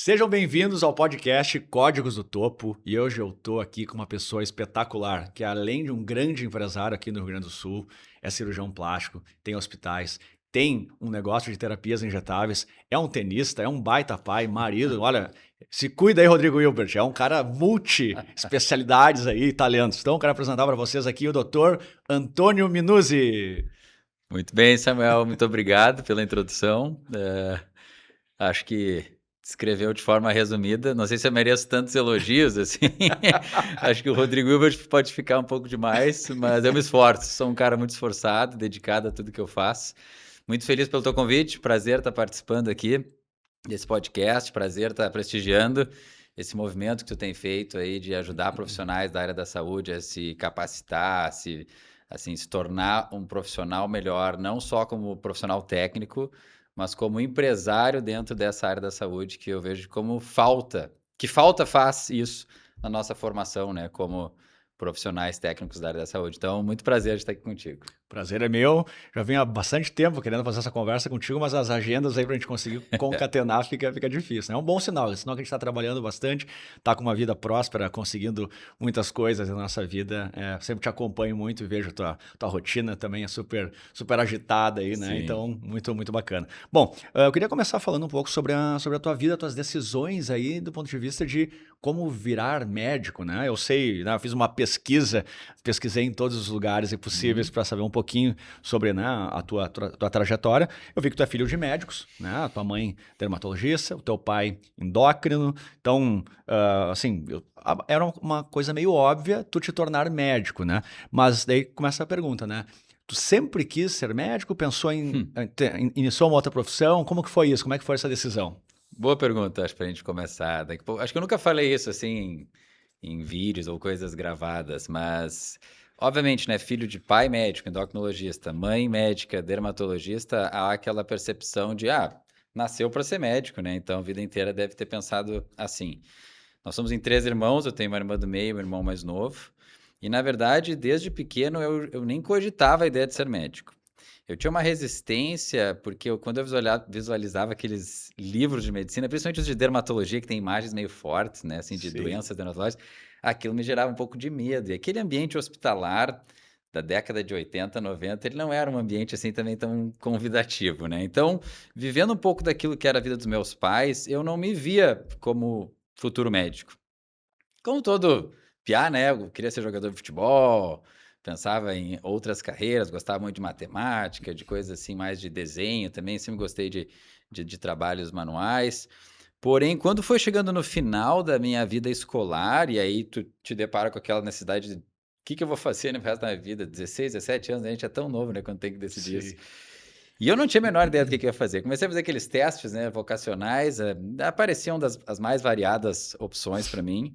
Sejam bem-vindos ao podcast Códigos do Topo e hoje eu estou aqui com uma pessoa espetacular, que além de um grande empresário aqui no Rio Grande do Sul, é cirurgião plástico, tem hospitais, tem um negócio de terapias injetáveis, é um tenista, é um baita pai, marido, olha, se cuida aí, Rodrigo Hilbert, é um cara multi-especialidades aí, talentos. Então eu quero apresentar para vocês aqui o Dr. Antônio Minuzzi. Muito bem, Samuel, muito obrigado pela introdução. Acho que descreveu de forma resumida. Não sei se eu mereço tantos elogios assim. Acho que o Rodrigo Hilbert pode ficar um pouco demais, mas eu me esforço. Sou um cara muito esforçado, dedicado a tudo que eu faço. Muito feliz pelo teu convite. Prazer estar participando aqui desse podcast. Prazer estar prestigiando esse movimento que tu tem feito aí de ajudar profissionais da área da saúde a se capacitar, se tornar um profissional melhor, não só como profissional técnico, mas como empresário dentro dessa área da saúde, que eu vejo como que falta faz isso na nossa formação, né, como profissionais técnicos da área da saúde. Então, muito prazer de estar aqui contigo. Prazer é meu. Já venho há bastante tempo querendo fazer essa conversa contigo, mas as agendas aí pra gente conseguir concatenar fica difícil, né? É um bom sinal, é sinal que a gente está trabalhando bastante, tá com uma vida próspera, conseguindo muitas coisas na nossa vida. Sempre te acompanho muito e vejo tua rotina também é super agitada aí, né? Sim. Então, muito bacana. Bom, eu queria começar falando um pouco sobre a tua vida, tuas decisões aí do ponto de vista de como virar médico, né? Eu sei, né, eu fiz uma pesquisei em todos os lugares possíveis Uhum. para saber um pouquinho sobre, né, a tua trajetória. Eu vi que tu é filho de médicos, né? A tua mãe dermatologista, o teu pai endócrino. Então, assim, era uma coisa meio óbvia tu te tornar médico, né? Mas daí começa a pergunta, né? Tu sempre quis ser médico? Pensou iniciou uma outra profissão? Como que foi isso? Como é que foi essa decisão? Boa pergunta, acho, pra gente começar. Acho que eu nunca falei isso assim em vídeos ou coisas gravadas, mas obviamente, né, filho de pai médico, endocrinologista, mãe médica, dermatologista, há aquela percepção de, nasceu para ser médico, né? Então a vida inteira deve ter pensado assim. Nós somos em 3 irmãos, eu tenho uma irmã do meio, um irmão mais novo. E na verdade, desde pequeno eu nem cogitava a ideia de ser médico. Eu tinha uma resistência, porque quando eu visualizava aqueles livros de medicina, principalmente os de dermatologia, que tem imagens meio fortes, né, assim, de Sim. doenças dermatológicas, aquilo me gerava um pouco de medo. E aquele ambiente hospitalar da década de 80, 90, ele não era um ambiente assim também tão convidativo, né? Então, vivendo um pouco daquilo que era a vida dos meus pais, eu não me via como futuro médico. Como todo piá, né, eu queria ser jogador de futebol, pensava em outras carreiras, gostava muito de matemática, de coisas assim mais de desenho também, sempre gostei de trabalhos manuais. Porém, quando foi chegando no final da minha vida escolar, e aí tu te depara com aquela necessidade de: "O que que eu vou fazer no resto da minha vida?", 16, 17 anos, a gente é tão novo, né, quando tem que decidir isso. Sim. E eu não tinha a menor ideia do que eu ia fazer. Comecei a fazer aqueles testes, né, vocacionais, apareciam as mais variadas opções para mim.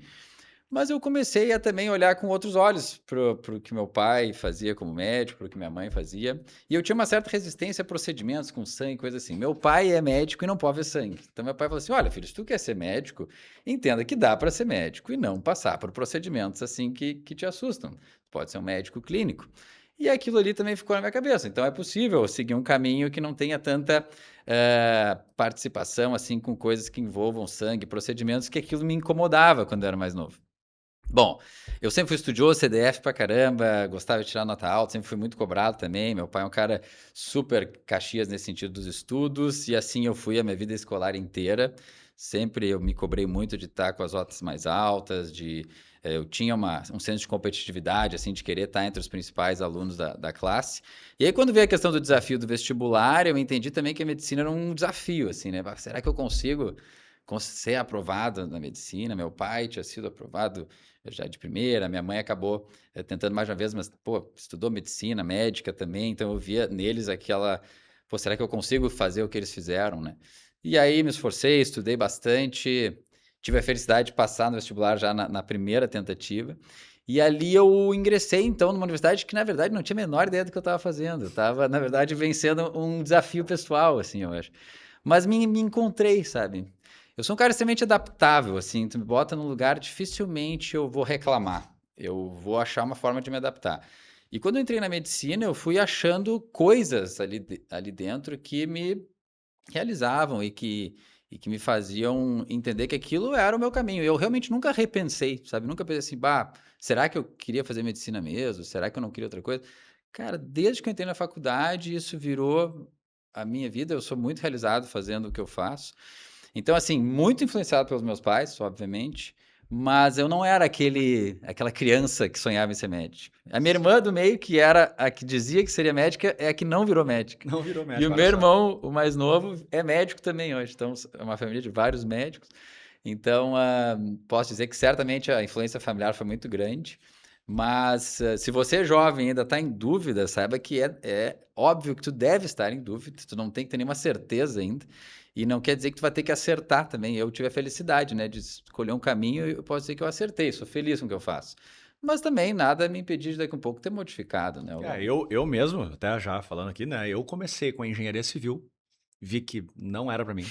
Mas eu comecei a também olhar com outros olhos para o que meu pai fazia como médico, para o que minha mãe fazia, e eu tinha uma certa resistência a procedimentos com sangue, coisa assim. Meu pai é médico e não pode ver sangue. Então meu pai falou assim: "Olha, filho, se tu quer ser médico, entenda que dá para ser médico e não passar por procedimentos assim que te assustam. Pode ser um médico clínico". E aquilo ali também ficou na minha cabeça. Então é possível seguir um caminho que não tenha tanta participação assim com coisas que envolvam sangue, procedimentos, que aquilo me incomodava quando eu era mais novo. Bom, eu sempre fui estudioso, CDF pra caramba, gostava de tirar nota alta, sempre fui muito cobrado também. Meu pai é um cara super caxias nesse sentido dos estudos, e assim eu fui a minha vida escolar inteira. Sempre eu me cobrei muito de estar com as notas mais altas, eu tinha um senso de competitividade, assim, de querer estar entre os principais alunos da classe. E aí, quando veio a questão do desafio do vestibular, eu entendi também que a medicina era um desafio, assim, né? Será que eu consigo ser aprovado na medicina? Meu pai tinha sido aprovado já de primeira, minha mãe acabou, tentando mais uma vez, mas, pô, estudou medicina, médica também, então eu via neles aquela: "Pô, será que eu consigo fazer o que eles fizeram, né?". E aí me esforcei, estudei bastante, tive a felicidade de passar no vestibular já na primeira tentativa, e ali eu ingressei então numa universidade que na verdade não tinha a menor ideia do que eu estava fazendo, eu estava na verdade vencendo um desafio pessoal, assim, eu acho. Mas me encontrei, sabe. Eu sou um cara extremamente adaptável, assim, tu me bota num lugar, dificilmente eu vou reclamar, eu vou achar uma forma de me adaptar. E quando eu entrei na medicina, eu fui achando coisas ali dentro que me realizavam e que me faziam entender que aquilo era o meu caminho. Eu realmente nunca repensei, sabe? Nunca pensei assim, bah, será que eu queria fazer medicina mesmo? Será que eu não queria outra coisa? Cara, desde que eu entrei na faculdade, isso virou a minha vida. Eu sou muito realizado fazendo o que eu faço. Então, assim, muito influenciado pelos meus pais, obviamente, mas eu não era aquela criança que sonhava em ser médico. A minha irmã do meio, que era a que dizia que seria médica, é a que não virou médica. Não virou E o médico, meu olha só. irmão, o mais novo, é médico também hoje. Então, é uma família de vários médicos. Então, posso dizer que certamente a influência familiar foi muito grande. Mas se você é jovem e ainda está em dúvida, saiba que é óbvio que tu deve estar em dúvida, tu não tem que ter nenhuma certeza ainda. E não quer dizer que tu vai ter que acertar também. Eu tive a felicidade, né, de escolher um caminho e eu posso dizer que eu acertei, sou feliz com o que eu faço. Mas também nada me impedir de daqui a um pouco ter modificado, né, ao longo. Eu mesmo, até já falando aqui, né? Eu comecei com a engenharia civil, vi que não era pra mim.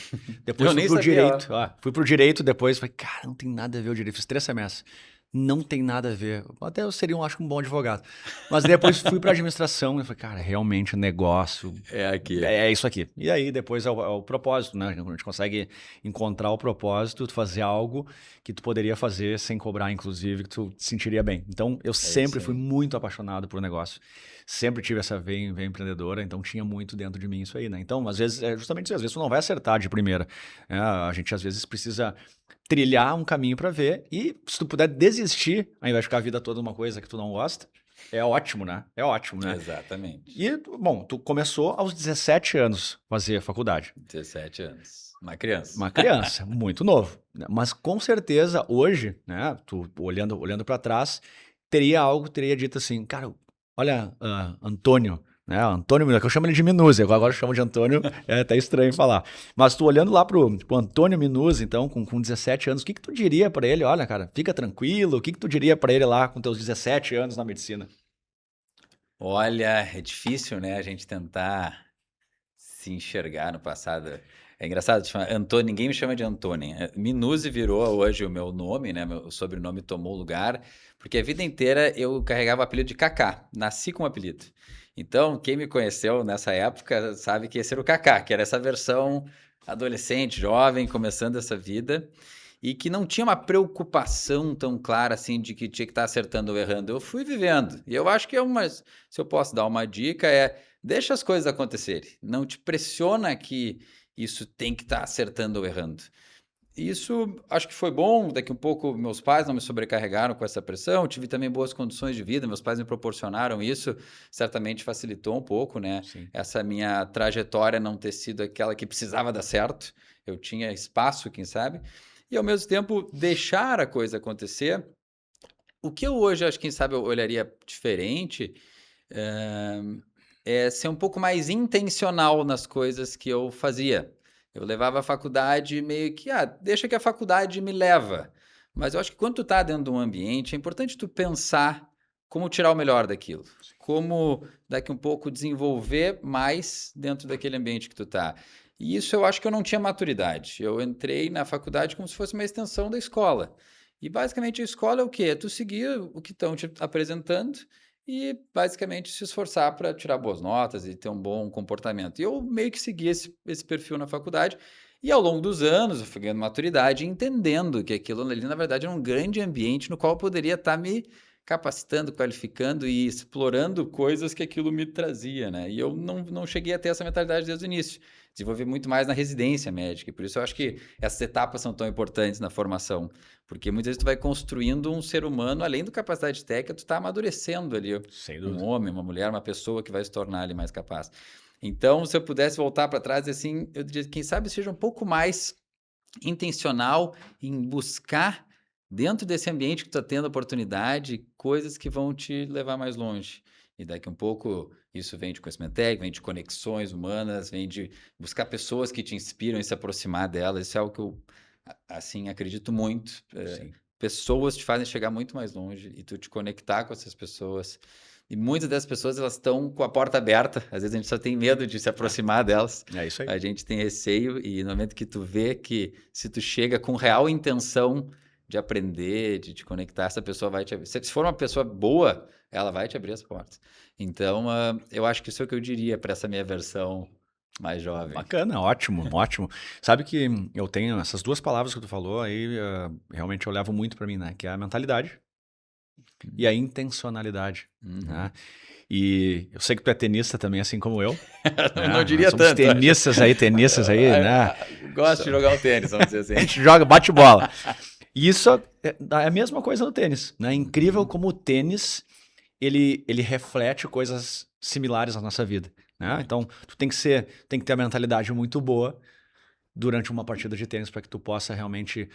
Depois Eu fui nem pro sabia, ó. direito. Fui pro direito depois, falei, cara, não tem nada a ver o direito. Fiz 3 semestres. Não tem nada a ver. Até eu seria, acho que um bom advogado. Mas depois fui pra administração e falei, cara, realmente negócio É aqui. é isso aqui. E aí depois é o propósito, né? A gente consegue encontrar o propósito, tu fazer algo que tu poderia fazer sem cobrar, inclusive, que tu te sentiria bem. Então, eu É isso sempre fui aí. muito apaixonado por negócio. Sempre tive essa veia empreendedora, então tinha muito dentro de mim isso aí, né? Então, às vezes, é justamente isso, às vezes tu não vai acertar de primeira. A gente, às vezes, precisa trilhar um caminho para ver e se tu puder desistir, ao invés de ficar a vida toda numa coisa que tu não gosta, é ótimo, né? É ótimo, né? Exatamente. E, bom, tu começou aos 17 anos a fazer a faculdade. 17 anos. Uma criança. Uma criança, muito novo. Né? Mas com certeza hoje, né, tu olhando para trás, teria dito assim, cara, olha, Antônio, né, Antônio Minuzzi, que eu chamo ele de Minuzzi, agora eu chamo de Antônio, é até estranho falar. Mas tu olhando lá pro Antônio Minuzzi, então, com 17 anos, o que tu diria para ele? Olha, cara, fica tranquilo, o que tu diria para ele lá com teus 17 anos na medicina? Olha, é difícil, né, a gente tentar se enxergar no passado. É engraçado, Antônio, ninguém me chama de Antônio. Minuzzi virou hoje o meu nome, né? Meu sobrenome tomou lugar, porque a vida inteira eu carregava o apelido de Kaká. Nasci com o apelido. Então, quem me conheceu nessa época sabe que esse era o Kaká, que era essa versão adolescente, jovem, começando essa vida, e que não tinha uma preocupação tão clara assim de que tinha que estar acertando ou errando. Eu fui vivendo. E eu acho que se eu posso dar uma dica, deixa as coisas acontecerem. Não te pressiona que isso tem que estar acertando ou errando. Isso acho que foi bom. Daqui um pouco, meus pais não me sobrecarregaram com essa pressão. Eu tive também boas condições de vida. Meus pais me proporcionaram isso. Certamente facilitou um pouco, né? Sim. Essa minha trajetória não ter sido aquela que precisava dar certo. Eu tinha espaço, quem sabe. E ao mesmo tempo, deixar a coisa acontecer. O que eu hoje acho, quem sabe, eu olharia diferente é ser um pouco mais intencional nas coisas que eu fazia. Eu levava a faculdade meio que, deixa que a faculdade me leva. Mas eu acho que quando tu tá dentro de um ambiente, é importante tu pensar como tirar o melhor daquilo. Como daqui um pouco desenvolver mais dentro daquele ambiente que tu tá. E isso eu acho que eu não tinha maturidade. Eu entrei na faculdade como se fosse uma extensão da escola. E basicamente a escola é o quê? É tu seguir o que estão te apresentando e basicamente se esforçar para tirar boas notas e ter um bom comportamento. E eu meio que segui esse perfil na faculdade. E ao longo dos anos eu fui ganhando maturidade e entendendo que aquilo ali, na verdade, era um grande ambiente no qual eu poderia estar me capacitando, qualificando e explorando coisas que aquilo me trazia, né? E eu não cheguei a ter essa mentalidade desde o início. Desenvolvi muito mais na residência médica. E por isso eu acho que essas etapas são tão importantes na formação. Porque muitas vezes tu vai construindo um ser humano, além da capacidade técnica, tu está amadurecendo ali Sem um dúvida. homem, uma mulher, uma pessoa que vai se tornar ali mais capaz. Então, se eu pudesse voltar para trás, assim, eu diria, quem sabe seja um pouco mais intencional em buscar, dentro desse ambiente que tu está tendo oportunidade, coisas que vão te levar mais longe. E daqui um pouco, isso vem de conhecimento técnico, vem de conexões humanas, vem de buscar pessoas que te inspiram e se aproximar delas. Isso é algo que eu, assim, acredito muito. Sim. Pessoas te fazem chegar muito mais longe e tu te conectar com essas pessoas. E muitas das pessoas, elas estão com a porta aberta. Às vezes a gente só tem medo de se aproximar delas. É isso aí. A gente tem receio e no momento que tu vê que se tu chega com real intenção de aprender, de te conectar, essa pessoa vai te abrir. Se for uma pessoa boa, ela vai te abrir as portas. Então, eu acho que isso é o que eu diria para essa minha versão mais jovem. Bacana, ótimo, ótimo. Sabe que eu tenho essas duas palavras que tu falou aí, realmente eu levo muito pra mim, né? Que é a mentalidade e a intencionalidade, Uhum. né? E eu sei que tu é tenista também, assim como eu, Não né? Nós diria somos tanto, acho. tenistas aí, né? Gosto de jogar um tênis, vamos dizer A assim. gente joga, bate bola. E isso é a mesma coisa no tênis, né? É incrível como o tênis, ele reflete coisas similares à nossa vida, né? Muito. Então, tu tem que ter a mentalidade muito boa durante uma partida de tênis para que tu possa realmente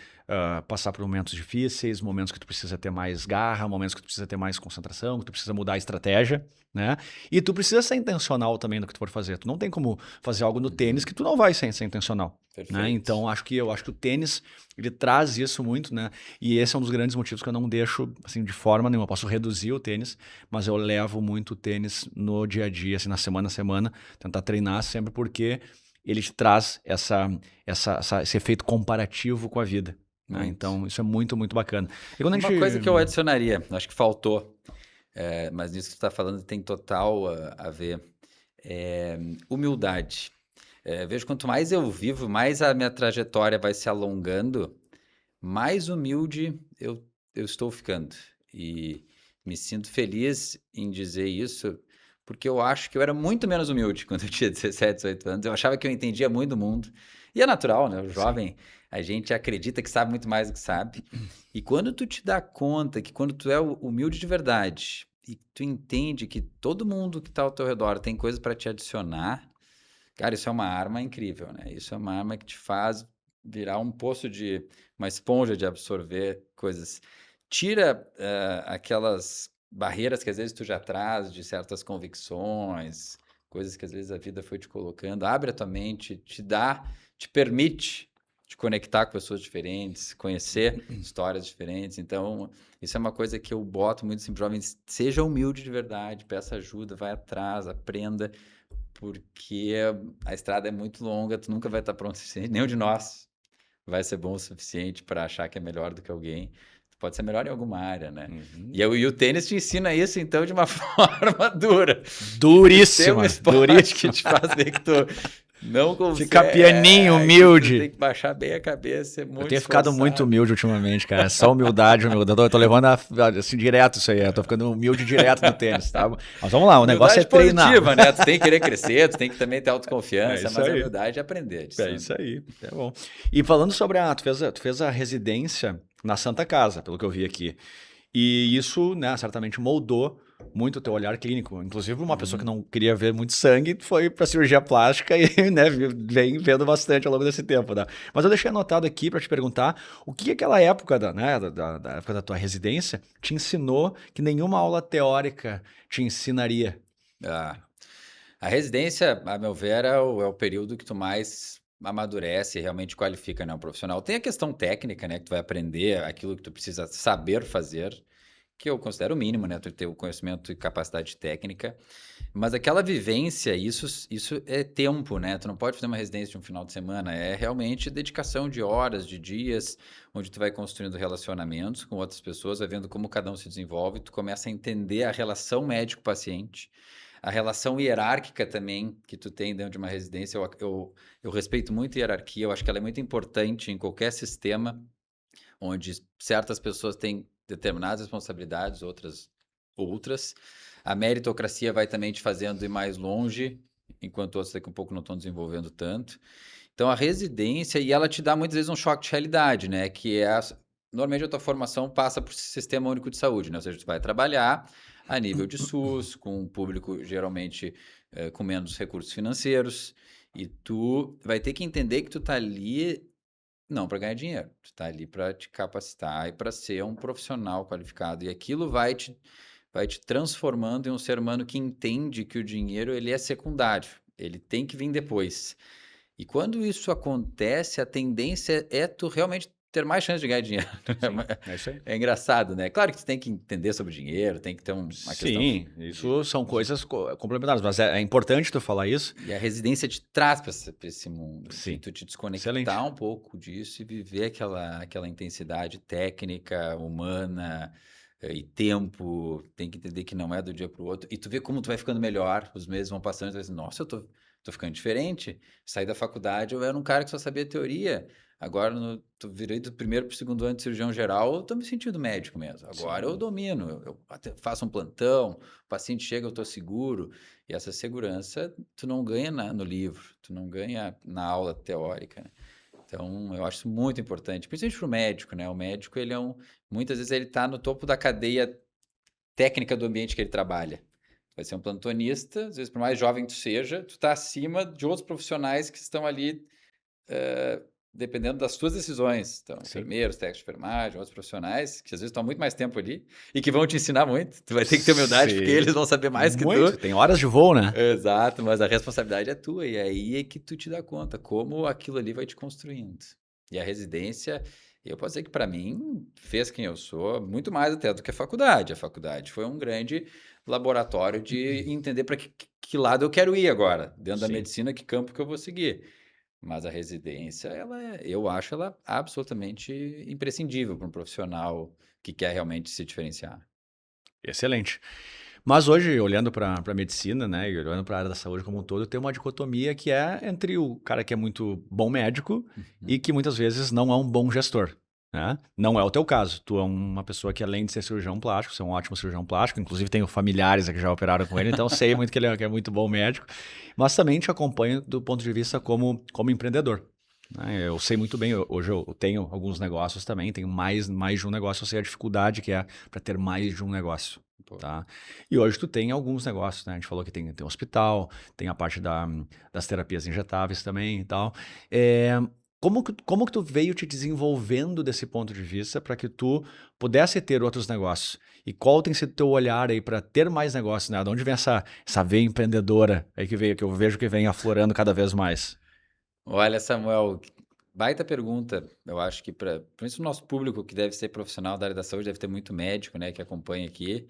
passar por momentos difíceis, momentos que tu precisa ter mais garra, momentos que tu precisa ter mais concentração, que tu precisa mudar a estratégia, né? E tu precisa ser intencional também no que tu for fazer. Tu não tem como fazer algo no tênis que tu não vai ser intencional. Né? Perfeito. Então, eu acho que o tênis, ele traz isso muito, né? E esse é um dos grandes motivos que eu não deixo, assim, de forma nenhuma. Eu posso reduzir o tênis, mas eu levo muito o tênis no dia a dia, assim, na semana a semana, tentar treinar sempre, porque ele te traz esse efeito comparativo com a vida. Né? Muito. Então, isso é muito, muito bacana. E quando a Uma gente... coisa que eu adicionaria, acho que faltou, mas nisso que tu está falando tem total a ver, é humildade. Vejo quanto mais eu vivo, mais a minha trajetória vai se alongando, mais humilde eu estou ficando. E me sinto feliz em dizer isso, porque eu acho que eu era muito menos humilde quando eu tinha 17, 18 anos. Eu achava que eu entendia muito do mundo. E é natural, né? O Sim. jovem, a gente acredita que sabe muito mais do que sabe. E quando tu te dá conta que quando tu é humilde de verdade e tu entende que todo mundo que está ao teu redor tem coisa para te adicionar, cara, isso é uma arma incrível, né? Isso é uma arma que te faz virar um poço de... uma esponja de absorver coisas. Tira aquelas barreiras que às vezes tu já traz de certas convicções, coisas que às vezes a vida foi te colocando. Abre a tua mente, te permite te conectar com pessoas diferentes, conhecer histórias diferentes. Então, isso é uma coisa que eu boto muito assim para jovens. Seja humilde de verdade, peça ajuda, vai atrás, aprenda, porque a estrada é muito longa, tu nunca vai estar pronto o suficiente, nenhum de nós vai ser bom o suficiente para achar que é melhor do que alguém. Tu pode ser melhor em alguma área, né? Uhum. E o tênis te ensina isso, então, de uma forma dura. Tem um Duríssima, esporte que duríssima. te faz ver que tu não consegue... Ficar pianinho, que tu humilde. tem que baixar bem a cabeça, é muito Eu tenho ficado muito esforçado. humilde ultimamente, cara. Só humildade, humildade. Eu tô levando assim direto isso aí. Eu tô ficando humilde direto no tênis, tá? Mas vamos lá, o negócio é Humildade treinar. positiva, né? Tu tem que querer crescer, tu tem que também ter É autoconfiança, isso mas a aí. humildade é aprender. É Edson. isso aí. É bom. E falando sobre tu fez a residência na Santa Casa, pelo que eu vi aqui. E isso, né, certamente moldou muito o teu olhar clínico. Inclusive, uma pessoa que não queria ver muito sangue foi para cirurgia plástica e, né, vem vendo bastante ao longo desse tempo, né? Mas eu deixei anotado aqui para te perguntar o que aquela época da época da tua residência te ensinou que nenhuma aula teórica te ensinaria. Ah, a residência, a meu ver, é o período que tu mais amadurece e realmente qualifica, né, um profissional. Tem a questão técnica, né, que tu vai aprender aquilo que tu precisa saber fazer, que eu considero o mínimo, né, tu ter o conhecimento e capacidade técnica, mas aquela vivência, isso é tempo, né, tu não pode fazer uma residência de um final de semana, é realmente dedicação de horas, de dias, onde tu vai construindo relacionamentos com outras pessoas, vai vendo como cada um se desenvolve, tu começa a entender a relação médico-paciente, a relação hierárquica também que tu tem dentro de uma residência. Eu respeito muito a hierarquia, eu acho que ela é muito importante em qualquer sistema onde certas pessoas têm determinadas responsabilidades, outras. A meritocracia vai também te fazendo ir mais longe, enquanto outros daqui a um pouco não estão desenvolvendo tanto. Então, a residência, e ela te dá muitas vezes um choque de realidade, né? Que é, normalmente a tua formação passa por Sistema Único de Saúde, né? Ou seja, tu vai trabalhar a nível de SUS, com um público geralmente com menos recursos financeiros, e tu vai ter que entender que tu tá ali não para ganhar dinheiro, tu tá ali para te capacitar e para ser um profissional qualificado, e aquilo vai te transformando em um ser humano que entende que o dinheiro ele é secundário, ele tem que vir depois. E quando isso acontece, a tendência é tu realmente ter mais chance de ganhar dinheiro. Sim, é isso aí. É engraçado, né? Claro que tu tem que entender sobre dinheiro, tem que ter uma questão Sim, isso são coisas complementares, mas é importante tu falar isso. E a residência te traz para esse mundo. E Sim, tu te excelente. desconectar um pouco disso e viver aquela intensidade técnica, humana e tempo. Tem que entender que não é do dia para o outro. E tu vê como tu vai ficando melhor, os meses vão passando e tu vai assim, nossa, eu tô tô ficando diferente. Saí da faculdade, eu era um cara que só sabia teoria. Agora, virei do primeiro para o segundo ano de cirurgião geral, eu tô me sentindo médico mesmo. Agora eu Sim. domino, eu até faço um plantão, o paciente chega, eu tô seguro. E essa segurança, tu não ganha no livro, tu não ganha na aula teórica, né? Então, eu acho isso muito importante, principalmente para o médico, né? O médico, muitas vezes ele está no topo da cadeia técnica do ambiente que ele trabalha. Vai ser um plantonista, às vezes, por mais jovem que tu seja, tu está acima de outros profissionais que estão ali, dependendo das tuas decisões. Então, Sim. enfermeiros, técnicos de enfermagem, outros profissionais, que às vezes estão muito mais tempo ali e que vão te ensinar muito. Tu vai ter que ter humildade, porque Sim. eles vão saber mais que Muito. tu. Tem horas de voo, né? Exato, mas a responsabilidade é tua, e aí é que tu te dá conta como aquilo ali vai te construindo. E a residência, eu posso dizer que para mim fez quem eu sou, muito mais até do que a faculdade. A faculdade foi um grande laboratório de entender para que lado eu quero ir agora, dentro da Sim. medicina, que campo que eu vou seguir. Mas a residência, eu acho ela absolutamente imprescindível para um profissional que quer realmente se diferenciar. Excelente. Mas hoje, olhando para a medicina, né, e olhando para a área da saúde como um todo, tem uma dicotomia que é entre o cara que é muito bom médico e Uhum. que muitas vezes não é um bom gestor, né? Não é o teu caso. Tu é uma pessoa que, além de ser cirurgião plástico, você é um ótimo cirurgião plástico, inclusive tenho familiares que já operaram com ele, então sei muito que ele que é muito bom médico, mas também te acompanho do ponto de vista como empreendedor. Né? Eu sei muito bem, hoje eu tenho alguns negócios também, tenho mais de um negócio, eu sei a dificuldade que é para ter mais de um negócio. Pô. Tá? E hoje tu tem alguns negócios, né? A gente falou que tem um hospital, tem a parte das terapias injetáveis também e tal. Como que tu veio te desenvolvendo desse ponto de vista para que tu pudesse ter outros negócios? E qual tem sido o teu olhar aí para ter mais negócios, né? De onde vem essa veia empreendedora aí que eu vejo que vem aflorando cada vez mais? Olha, Samuel, baita pergunta. Eu acho que principalmente o nosso público que deve ser profissional da área da saúde, deve ter muito médico, né, que acompanha aqui.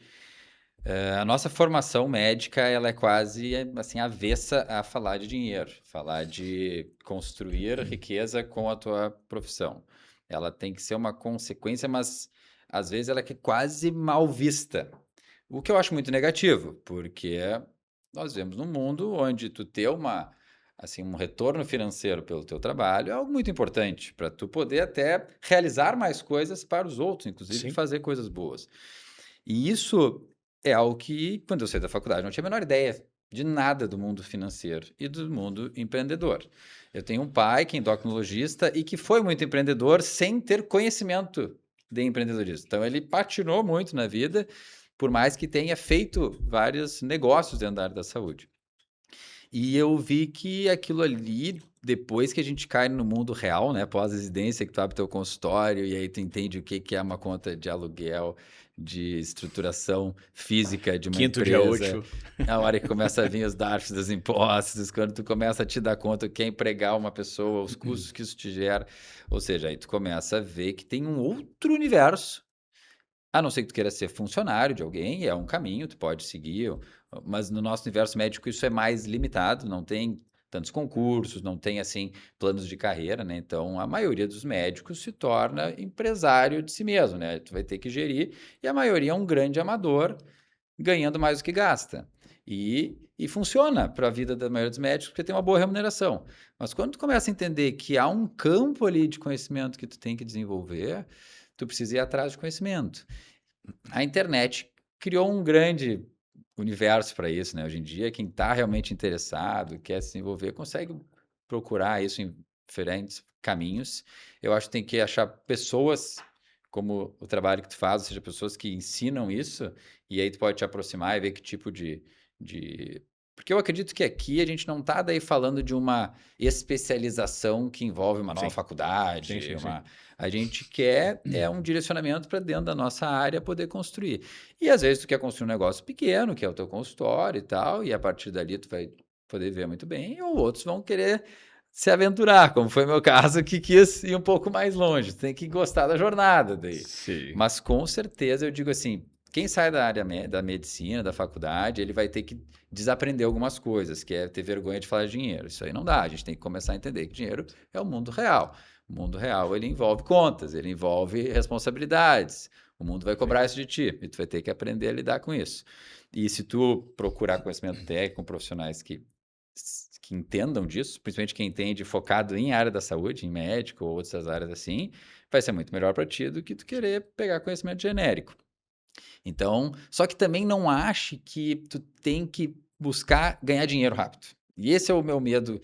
A nossa formação médica, ela é quase assim avessa a falar de dinheiro, falar de construir riqueza com a tua profissão. Ela tem que ser uma consequência, mas às vezes ela é quase mal vista. O que eu acho muito negativo, porque nós vivemos num mundo onde tu ter um retorno financeiro pelo teu trabalho é algo muito importante para tu poder até realizar mais coisas para os outros, inclusive Sim, fazer coisas boas. E isso é algo que, quando eu saí da faculdade, não tinha a menor ideia de nada do mundo financeiro e do mundo empreendedor. Eu tenho um pai que é endocrinologista e que foi muito empreendedor sem ter conhecimento de empreendedorismo. Então, ele patinou muito na vida, por mais que tenha feito vários negócios dentro da área da saúde. E eu vi que aquilo ali, depois que a gente cai no mundo real, né, pós-residência, que tu abre teu consultório e aí tu entende o que é uma conta de aluguel, de estruturação física de uma quinto dia empresa, útil. a hora que começa a vir os DARFs dos impostos, quando tu começa a te dar conta que é empregar uma pessoa, os custos que isso te gera, ou seja, aí tu começa a ver que tem um outro universo, a não ser que tu queira ser funcionário de alguém, é um caminho, tu pode seguir, mas no nosso universo médico isso é mais limitado, não tem tantos concursos, não tem, assim, planos de carreira, né, então a maioria dos médicos se torna empresário de si mesmo, né, tu vai ter que gerir, e a maioria é um grande amador, ganhando mais do que gasta. E funciona para a vida da maioria dos médicos, porque tem uma boa remuneração. Mas quando tu começa a entender que há um campo ali de conhecimento que tu tem que desenvolver, tu precisa ir atrás de conhecimento. A internet criou um grande universo para isso, né? Hoje em dia, quem está realmente interessado, quer se envolver, consegue procurar isso em diferentes caminhos. Eu acho que tem que achar pessoas como o trabalho que tu faz, ou seja, pessoas que ensinam isso, e aí tu pode te aproximar e ver que tipo de... Porque eu acredito que aqui a gente não está daí falando de uma especialização que envolve uma nova Sim, sim, faculdade, sim, sim. a gente quer um direcionamento para dentro da nossa área poder construir. E às vezes tu quer construir um negócio pequeno, que é o teu consultório e tal, e a partir dali tu vai poder ver muito bem, ou outros vão querer se aventurar, como foi meu caso, que quis ir um pouco mais longe. Tem que gostar da jornada daí. Sim. Mas com certeza eu digo assim, quem sai da área da medicina, da faculdade, ele vai ter que desaprender algumas coisas, que é ter vergonha de falar de dinheiro. Isso aí não dá, a gente tem que começar a entender que dinheiro é o mundo real. O mundo real, ele envolve contas, ele envolve responsabilidades. O mundo vai cobrar isso de ti e tu vai ter que aprender a lidar com isso. E se tu procurar conhecimento técnico com profissionais que que entendam disso, principalmente quem entende focado em área da saúde, em médico ou outras áreas assim, vai ser muito melhor para ti do que tu querer pegar conhecimento genérico. Então, só que também não ache que tu tem que buscar ganhar dinheiro rápido. E esse é o meu medo,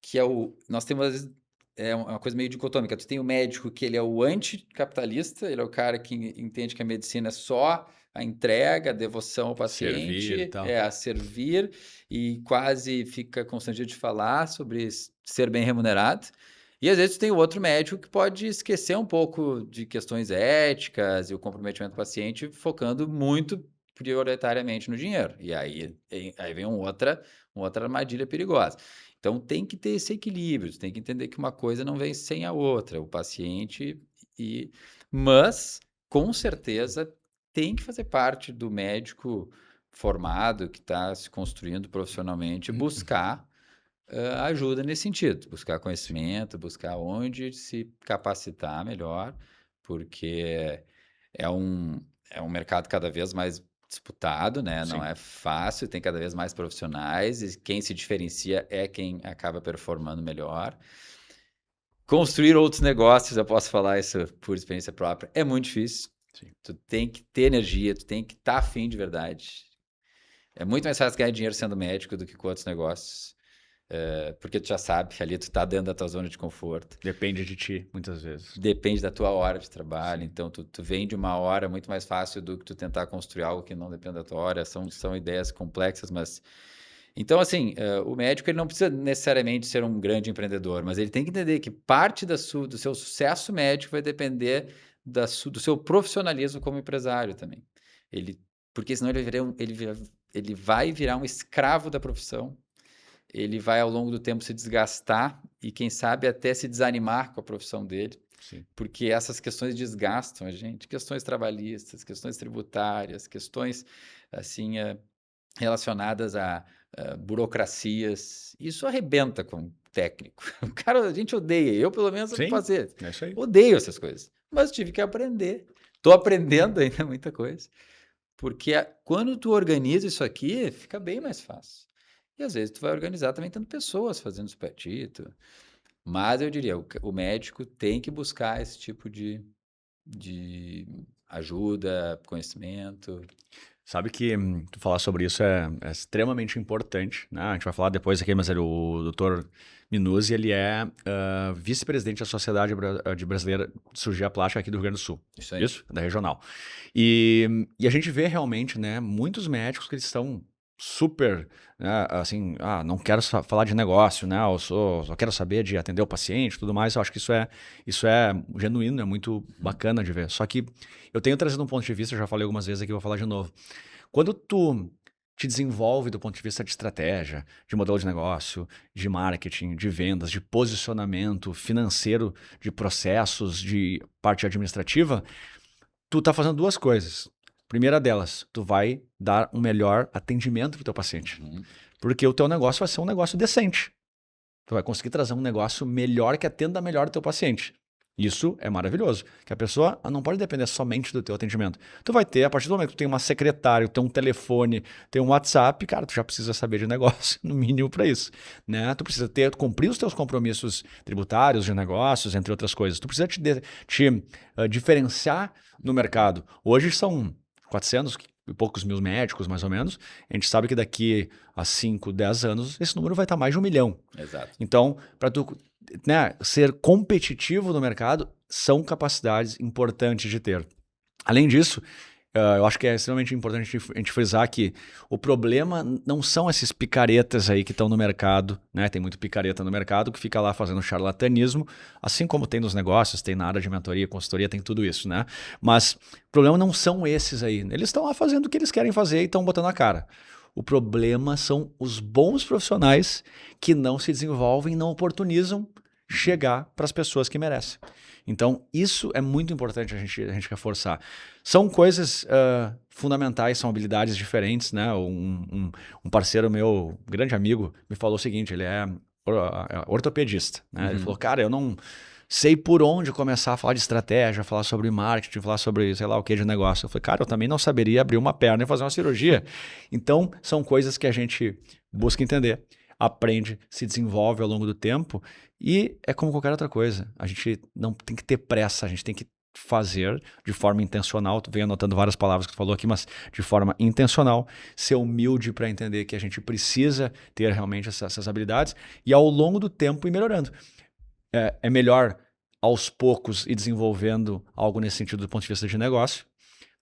que é nós temos, às vezes, é uma coisa meio dicotômica. Tu tem o médico que ele é o anticapitalista, ele é o cara que entende que a medicina é só a entrega, a devoção ao Servir e paciente, tal. a servir, e quase fica constrangido de falar sobre ser bem remunerado. E às vezes tu tem o outro médico que pode esquecer um pouco de questões éticas e o comprometimento do paciente, focando muito prioritariamente no dinheiro. E aí vem uma outra armadilha perigosa. Então tem que ter esse equilíbrio, tem que entender que uma coisa não vem sem a outra, o paciente mas com certeza tem que fazer parte do médico formado que está se construindo profissionalmente, buscar ajuda nesse sentido, buscar conhecimento, buscar onde se capacitar melhor, porque é um mercado cada vez mais disputado, né? Não Sim. é fácil, tem cada vez mais profissionais e quem se diferencia é quem acaba performando melhor. Construir outros negócios, eu posso falar isso por experiência própria, é muito difícil. Sim. Tu tem que ter energia, tu tem que estar afim de verdade. É muito mais fácil ganhar dinheiro sendo médico do que com outros negócios. Porque tu já sabe, ali tu tá dentro da tua zona de conforto. Depende de ti, muitas vezes. Depende da tua hora de trabalho, então tu vende uma hora muito mais fácil do que tu tentar construir algo que não depende da tua hora. São ideias complexas, mas... Então, assim, o médico ele não precisa necessariamente ser um grande empreendedor, mas ele tem que entender que parte do seu sucesso médico vai depender do seu profissionalismo como empresário também. Porque senão ele vai virar um escravo da profissão. Ele vai, ao longo do tempo, se desgastar e, quem sabe, até se desanimar com a profissão dele. Sim. Porque essas questões desgastam a gente. Questões trabalhistas, questões tributárias, questões assim, relacionadas a burocracias. Isso arrebenta com o técnico. O cara, a gente odeia. Eu, pelo menos, Sim, fazer. é isso aí. Odeio essas coisas. Mas tive que aprender. Estou aprendendo ainda muita coisa. Porque quando tu organiza isso aqui, fica bem mais fácil. E às vezes tu vai organizar também tendo pessoas fazendo isso para ti. Mas eu diria, o médico tem que buscar esse tipo de ajuda, conhecimento. Sabe que tu falar sobre isso é extremamente importante, né? A gente vai falar depois aqui, mas o Dr. Minuzzi, ele é vice-presidente da Sociedade Brasileira de Cirurgia Plástica aqui do Rio Grande do Sul. Isso aí. Isso, da regional. E a gente vê realmente, né, muitos médicos que eles estão super, né, assim, não quero falar de negócio, né, eu só quero saber de atender o paciente e tudo mais. Eu acho que isso é genuíno, é muito bacana de ver. Só que eu tenho trazido um ponto de vista, já falei algumas vezes aqui, vou falar de novo. Quando tu te desenvolve do ponto de vista de estratégia, de modelo de negócio, de marketing, de vendas, de posicionamento financeiro, de processos, de parte administrativa, tu tá fazendo duas coisas. Primeira delas, tu vai dar um melhor atendimento pro teu paciente. Porque o teu negócio vai ser um negócio decente. Tu vai conseguir trazer um negócio melhor que atenda melhor o teu paciente. Isso é maravilhoso, que a pessoa não pode depender somente do teu atendimento. Tu vai ter, a partir do momento que tu tem uma secretária, tu tem um telefone, tem um WhatsApp, cara, tu já precisa saber de negócio, no mínimo para isso, né? Tu precisa cumprir os teus compromissos tributários, de negócios, entre outras coisas. Tu precisa te diferenciar no mercado. Hoje são 400 e poucos mil médicos, mais ou menos. A gente sabe que daqui a 5, 10 anos, esse número vai estar mais de 1 milhão. Exato. Então, para tu ser competitivo no mercado, são capacidades importantes de ter. Além disso, eu acho que é extremamente importante a gente frisar que o problema não são esses picaretas aí que estão no mercado, né? Tem muito picareta no mercado que fica lá fazendo charlatanismo, assim como tem nos negócios, tem na área de mentoria, consultoria, tem tudo isso, né? Mas o problema não são esses aí. Eles estão lá fazendo o que eles querem fazer e estão botando a cara. O problema são os bons profissionais que não se desenvolvem e não oportunizam chegar para as pessoas que merecem. Então, isso é muito importante a gente reforçar. São coisas fundamentais, são habilidades diferentes, né? Um parceiro meu, grande amigo, me falou o seguinte, ele é ortopedista, né? Ele falou, cara, eu não sei por onde começar a falar de estratégia, falar sobre marketing, falar sobre sei lá o que de negócio. Eu falei, cara, eu também não saberia abrir uma perna e fazer uma cirurgia. Então, são coisas que a gente busca entender. aprende, se desenvolve ao longo do tempo e é como qualquer outra coisa. A gente não tem que ter pressa, a gente tem que fazer de forma intencional. Tu vem anotando várias palavras que tu falou aqui, mas de forma intencional, ser humilde para entender que a gente precisa ter realmente essas habilidades e ao longo do tempo ir melhorando. É melhor aos poucos ir desenvolvendo algo nesse sentido do ponto de vista de negócio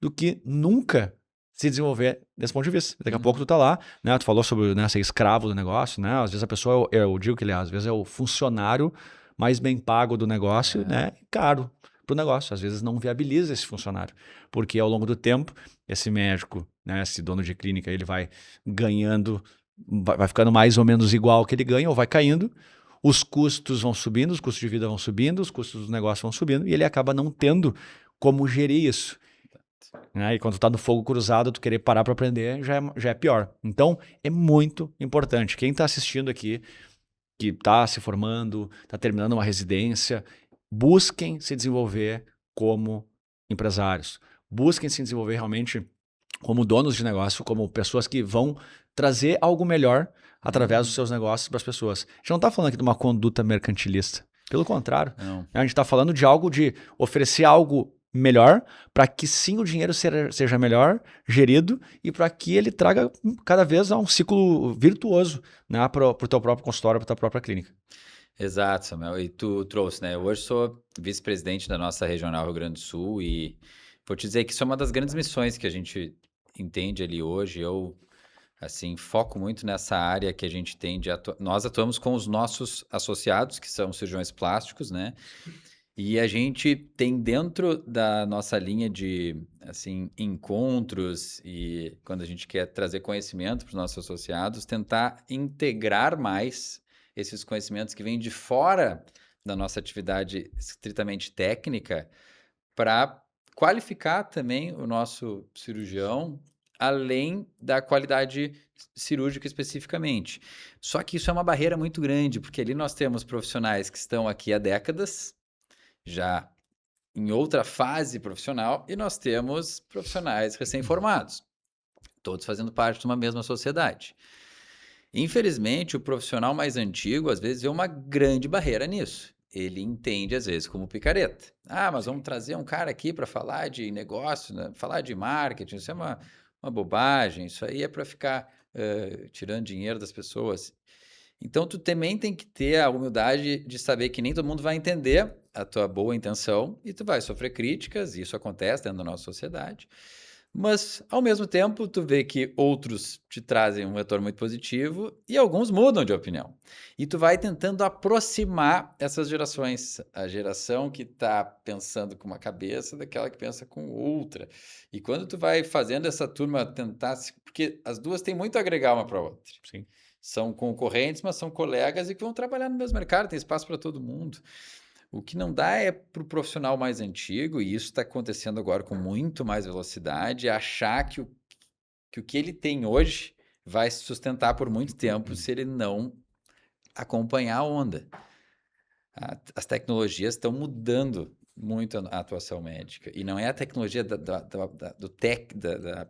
do que nunca se desenvolver desse ponto de vista. Daqui a pouco tu tá lá, né? Tu falou sobre, né, ser escravo do negócio, né? Às vezes a pessoa, eu digo que ele às vezes é o funcionário mais bem pago do negócio, né? Caro pro negócio. Às vezes não viabiliza esse funcionário, porque ao longo do tempo, esse médico, né, esse dono de clínica, ele vai ganhando, vai ficando mais ou menos igual ao que ele ganha ou vai caindo. Os custos vão subindo, os custos de vida vão subindo, os custos do negócio vão subindo e ele acaba não tendo como gerir isso. Né? E quando tu tá no fogo cruzado, tu querer parar para aprender já é pior. Então, é muito importante. Quem está assistindo aqui, que está se formando, está terminando uma residência, busquem se desenvolver como empresários. Busquem se desenvolver realmente como donos de negócio, como pessoas que vão trazer algo melhor através dos seus negócios para as pessoas. A gente não está falando aqui de uma conduta mercantilista. Pelo contrário. Não. A gente está falando de algo de oferecer algo melhor para que sim o dinheiro seja melhor gerido e para que ele traga cada vez um ciclo virtuoso, né, para o teu próprio consultório, para a tua própria clínica. Exato, Samuel. E tu trouxe, né? Eu hoje sou vice-presidente da nossa regional Rio Grande do Sul e vou te dizer que isso é uma das grandes missões que a gente entende ali hoje. Eu, assim, foco muito nessa área que a gente tem de nós atuamos com os nossos associados, que são cirurgiões plásticos, né? E a gente tem dentro da nossa linha de, assim, encontros e quando a gente quer trazer conhecimento para os nossos associados, tentar integrar mais esses conhecimentos que vêm de fora da nossa atividade estritamente técnica para qualificar também o nosso cirurgião além da qualidade cirúrgica especificamente. Só que isso é uma barreira muito grande, porque ali nós temos profissionais que estão aqui há décadas, já em outra fase profissional, e nós temos profissionais recém-formados, todos fazendo parte de uma mesma sociedade. Infelizmente, o profissional mais antigo, às vezes, é uma grande barreira nisso. Ele entende, às vezes, como picareta. Ah, mas vamos trazer um cara aqui para falar de negócio, né? Falar de marketing, isso é uma bobagem, isso aí é para ficar tirando dinheiro das pessoas. Então, tu também tem que ter a humildade de saber que nem todo mundo vai entender a tua boa intenção e tu vai sofrer críticas, e isso acontece dentro da nossa sociedade. Mas, ao mesmo tempo, tu vê que outros te trazem um retorno muito positivo e alguns mudam de opinião. E tu vai tentando aproximar essas gerações. A geração que está pensando com uma cabeça daquela que pensa com outra. E quando tu vai fazendo essa turma tentar... Porque as duas têm muito a agregar uma para a outra. Sim. São concorrentes, mas são colegas e que vão trabalhar no mesmo mercado, tem espaço para todo mundo. O que não dá é para o profissional mais antigo, e isso está acontecendo agora com muito mais velocidade, achar que o que ele tem hoje vai se sustentar por muito tempo se ele não acompanhar a onda. As tecnologias estão mudando muito a atuação médica. E não é a tecnologia da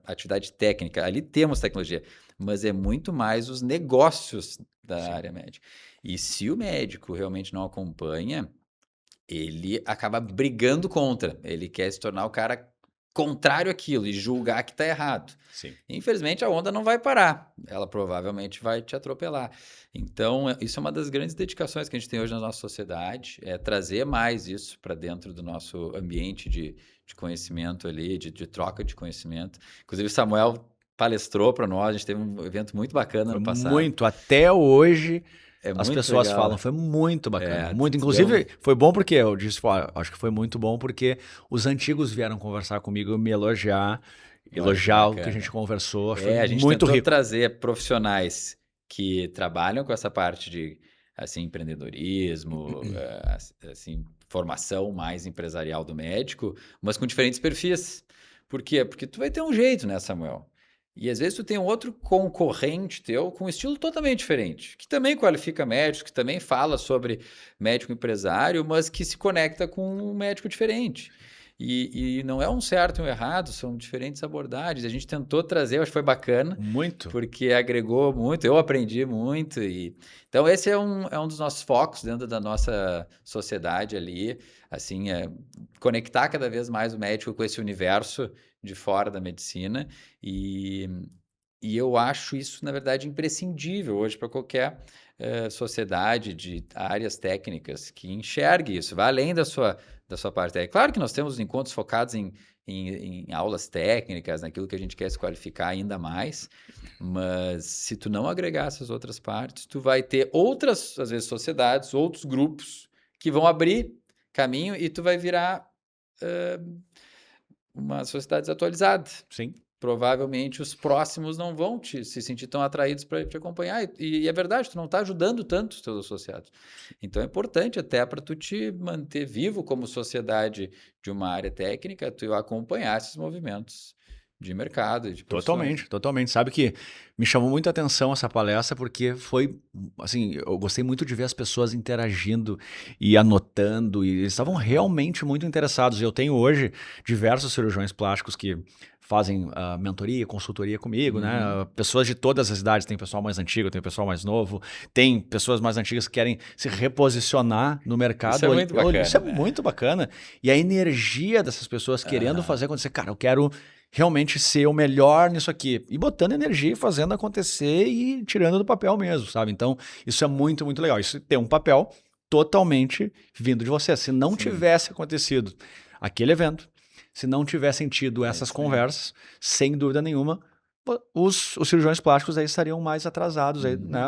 atividade técnica. Ali temos tecnologia, mas é muito mais os negócios da área médica. E se o médico realmente não acompanha, ele acaba brigando contra. Ele quer se tornar o cara contrário àquilo e julgar que está errado. Sim. Infelizmente, a onda não vai parar. Ela provavelmente vai te atropelar. Então, isso é uma das grandes dedicações que a gente tem hoje na nossa sociedade, é trazer mais isso para dentro do nosso ambiente de conhecimento ali, de troca de conhecimento. Inclusive, o Samuel palestrou para nós, a gente teve um evento muito bacana no passado. Muito, até hoje... É As muito pessoas legal. falam, foi muito bacana. Muito, inclusive, foi bom porque eu disse, acho que foi muito bom porque os antigos vieram conversar comigo, me elogiar o que a gente conversou. Foi a gente muito tentou rico. trazer profissionais que trabalham com essa parte de assim, empreendedorismo, assim, formação mais empresarial do médico, mas com diferentes perfis. Por quê? Porque tu vai ter um jeito, né, Samuel? E às vezes tu tem um outro concorrente teu com um estilo totalmente diferente, que também qualifica médicos, que também fala sobre médico empresário, mas que se conecta com um médico diferente. E não é um certo e um errado, são diferentes abordagens. A gente tentou trazer, eu acho que foi bacana, Muito. porque agregou muito, eu aprendi muito. Então, esse é um dos nossos focos dentro da nossa sociedade ali, assim, conectar cada vez mais o médico com esse universo de fora da medicina. E eu acho isso, na verdade, imprescindível hoje para qualquer sociedade de áreas técnicas que enxergue isso, vai além da sua parte técnica. Claro que nós temos encontros focados em aulas técnicas, naquilo que a gente quer se qualificar ainda mais, mas se tu não agregar essas outras partes, tu vai ter outras, às vezes, sociedades, outros grupos que vão abrir caminho e tu vai virar uma sociedade desatualizada. Sim. Provavelmente os próximos não vão se sentir tão atraídos para te acompanhar. E é verdade, tu não está ajudando tanto os teus associados. Então é importante até para tu te manter vivo como sociedade de uma área técnica, tu acompanhar esses movimentos de mercado, de profissões. Totalmente, totalmente. Sabe que me chamou muita atenção essa palestra porque foi, assim, eu gostei muito de ver as pessoas interagindo e anotando e eles estavam realmente muito interessados. Eu tenho hoje diversos cirurgiões plásticos que fazem mentoria, consultoria comigo, né? Pessoas de todas as idades, tem pessoal mais antigo, tem pessoal mais novo, tem pessoas mais antigas que querem se reposicionar no mercado. Isso é muito bacana. Isso é muito bacana. E a energia dessas pessoas querendo fazer acontecer, cara, eu quero realmente ser o melhor nisso aqui. E botando energia e fazendo acontecer e tirando do papel mesmo, sabe? Então, isso é muito, muito legal. Isso tem um papel totalmente vindo de você. Se não tivesse acontecido aquele evento, se não tivessem tido essas conversas, sem dúvida nenhuma, os cirurgiões plásticos aí estariam mais atrasados aí, né,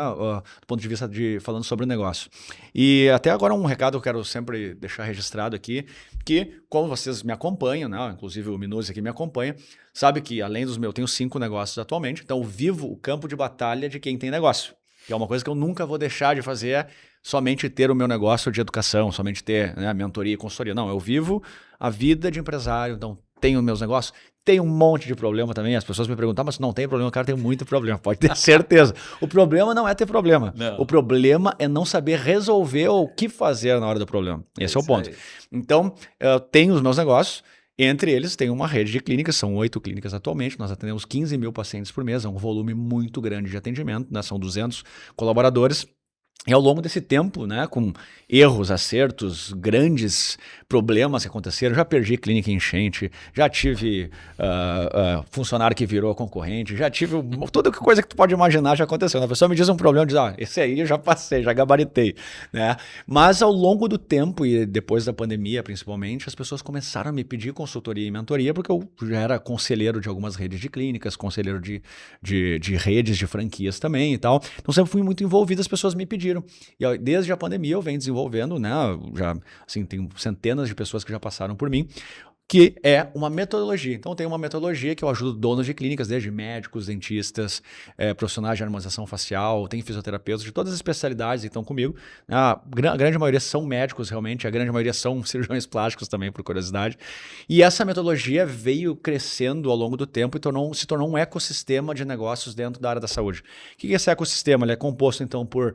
do ponto de vista de falando sobre o negócio. E até agora um recado que eu quero sempre deixar registrado aqui, que como vocês me acompanham, né, inclusive o Minuzzi aqui me acompanha, sabe que além dos meus, eu tenho 5 negócios atualmente, então eu vivo o campo de batalha de quem tem negócio, que é uma coisa que eu nunca vou deixar de fazer, é somente ter o meu negócio de educação, somente ter, né, mentoria e consultoria. Não, eu vivo a vida de empresário, então tenho meus negócios. Tem um monte de problema também. As pessoas me perguntam, mas não tem problema? Cara, tem muito problema, pode ter certeza. O problema não é ter problema. Não. O problema é não saber resolver ou o que fazer na hora do problema. Esse é o ponto. Aí. Então, eu tenho os meus negócios. Entre eles, tem uma rede de clínicas, são 8 clínicas atualmente. Nós atendemos 15 mil pacientes por mês, é um volume muito grande de atendimento, né? São 200 colaboradores. E ao longo desse tempo, né, com erros, acertos, grandes problemas que aconteceram, já perdi clínica em enchente, já tive funcionário que virou concorrente, já tive toda coisa que tu pode imaginar já aconteceu. A pessoa me diz um problema, diz, esse aí eu já passei, já gabaritei, né? Mas ao longo do tempo e depois da pandemia, principalmente, as pessoas começaram a me pedir consultoria e mentoria, porque eu já era conselheiro de algumas redes de clínicas, conselheiro de redes de franquias também e tal. Então sempre fui muito envolvido, as pessoas me pediram. E desde a pandemia eu venho desenvolvendo, né? Já, assim, tem centenas de pessoas que já passaram por mim, que é uma metodologia. Então, tem uma metodologia que eu ajudo donos de clínicas, desde médicos, dentistas, profissionais de harmonização facial, tem fisioterapeutas de todas as especialidades que estão comigo. A grande maioria são médicos, realmente, a grande maioria são cirurgiões plásticos também, por curiosidade. E essa metodologia veio crescendo ao longo do tempo e se tornou um ecossistema de negócios dentro da área da saúde. O que é esse ecossistema? Ele é composto, então, por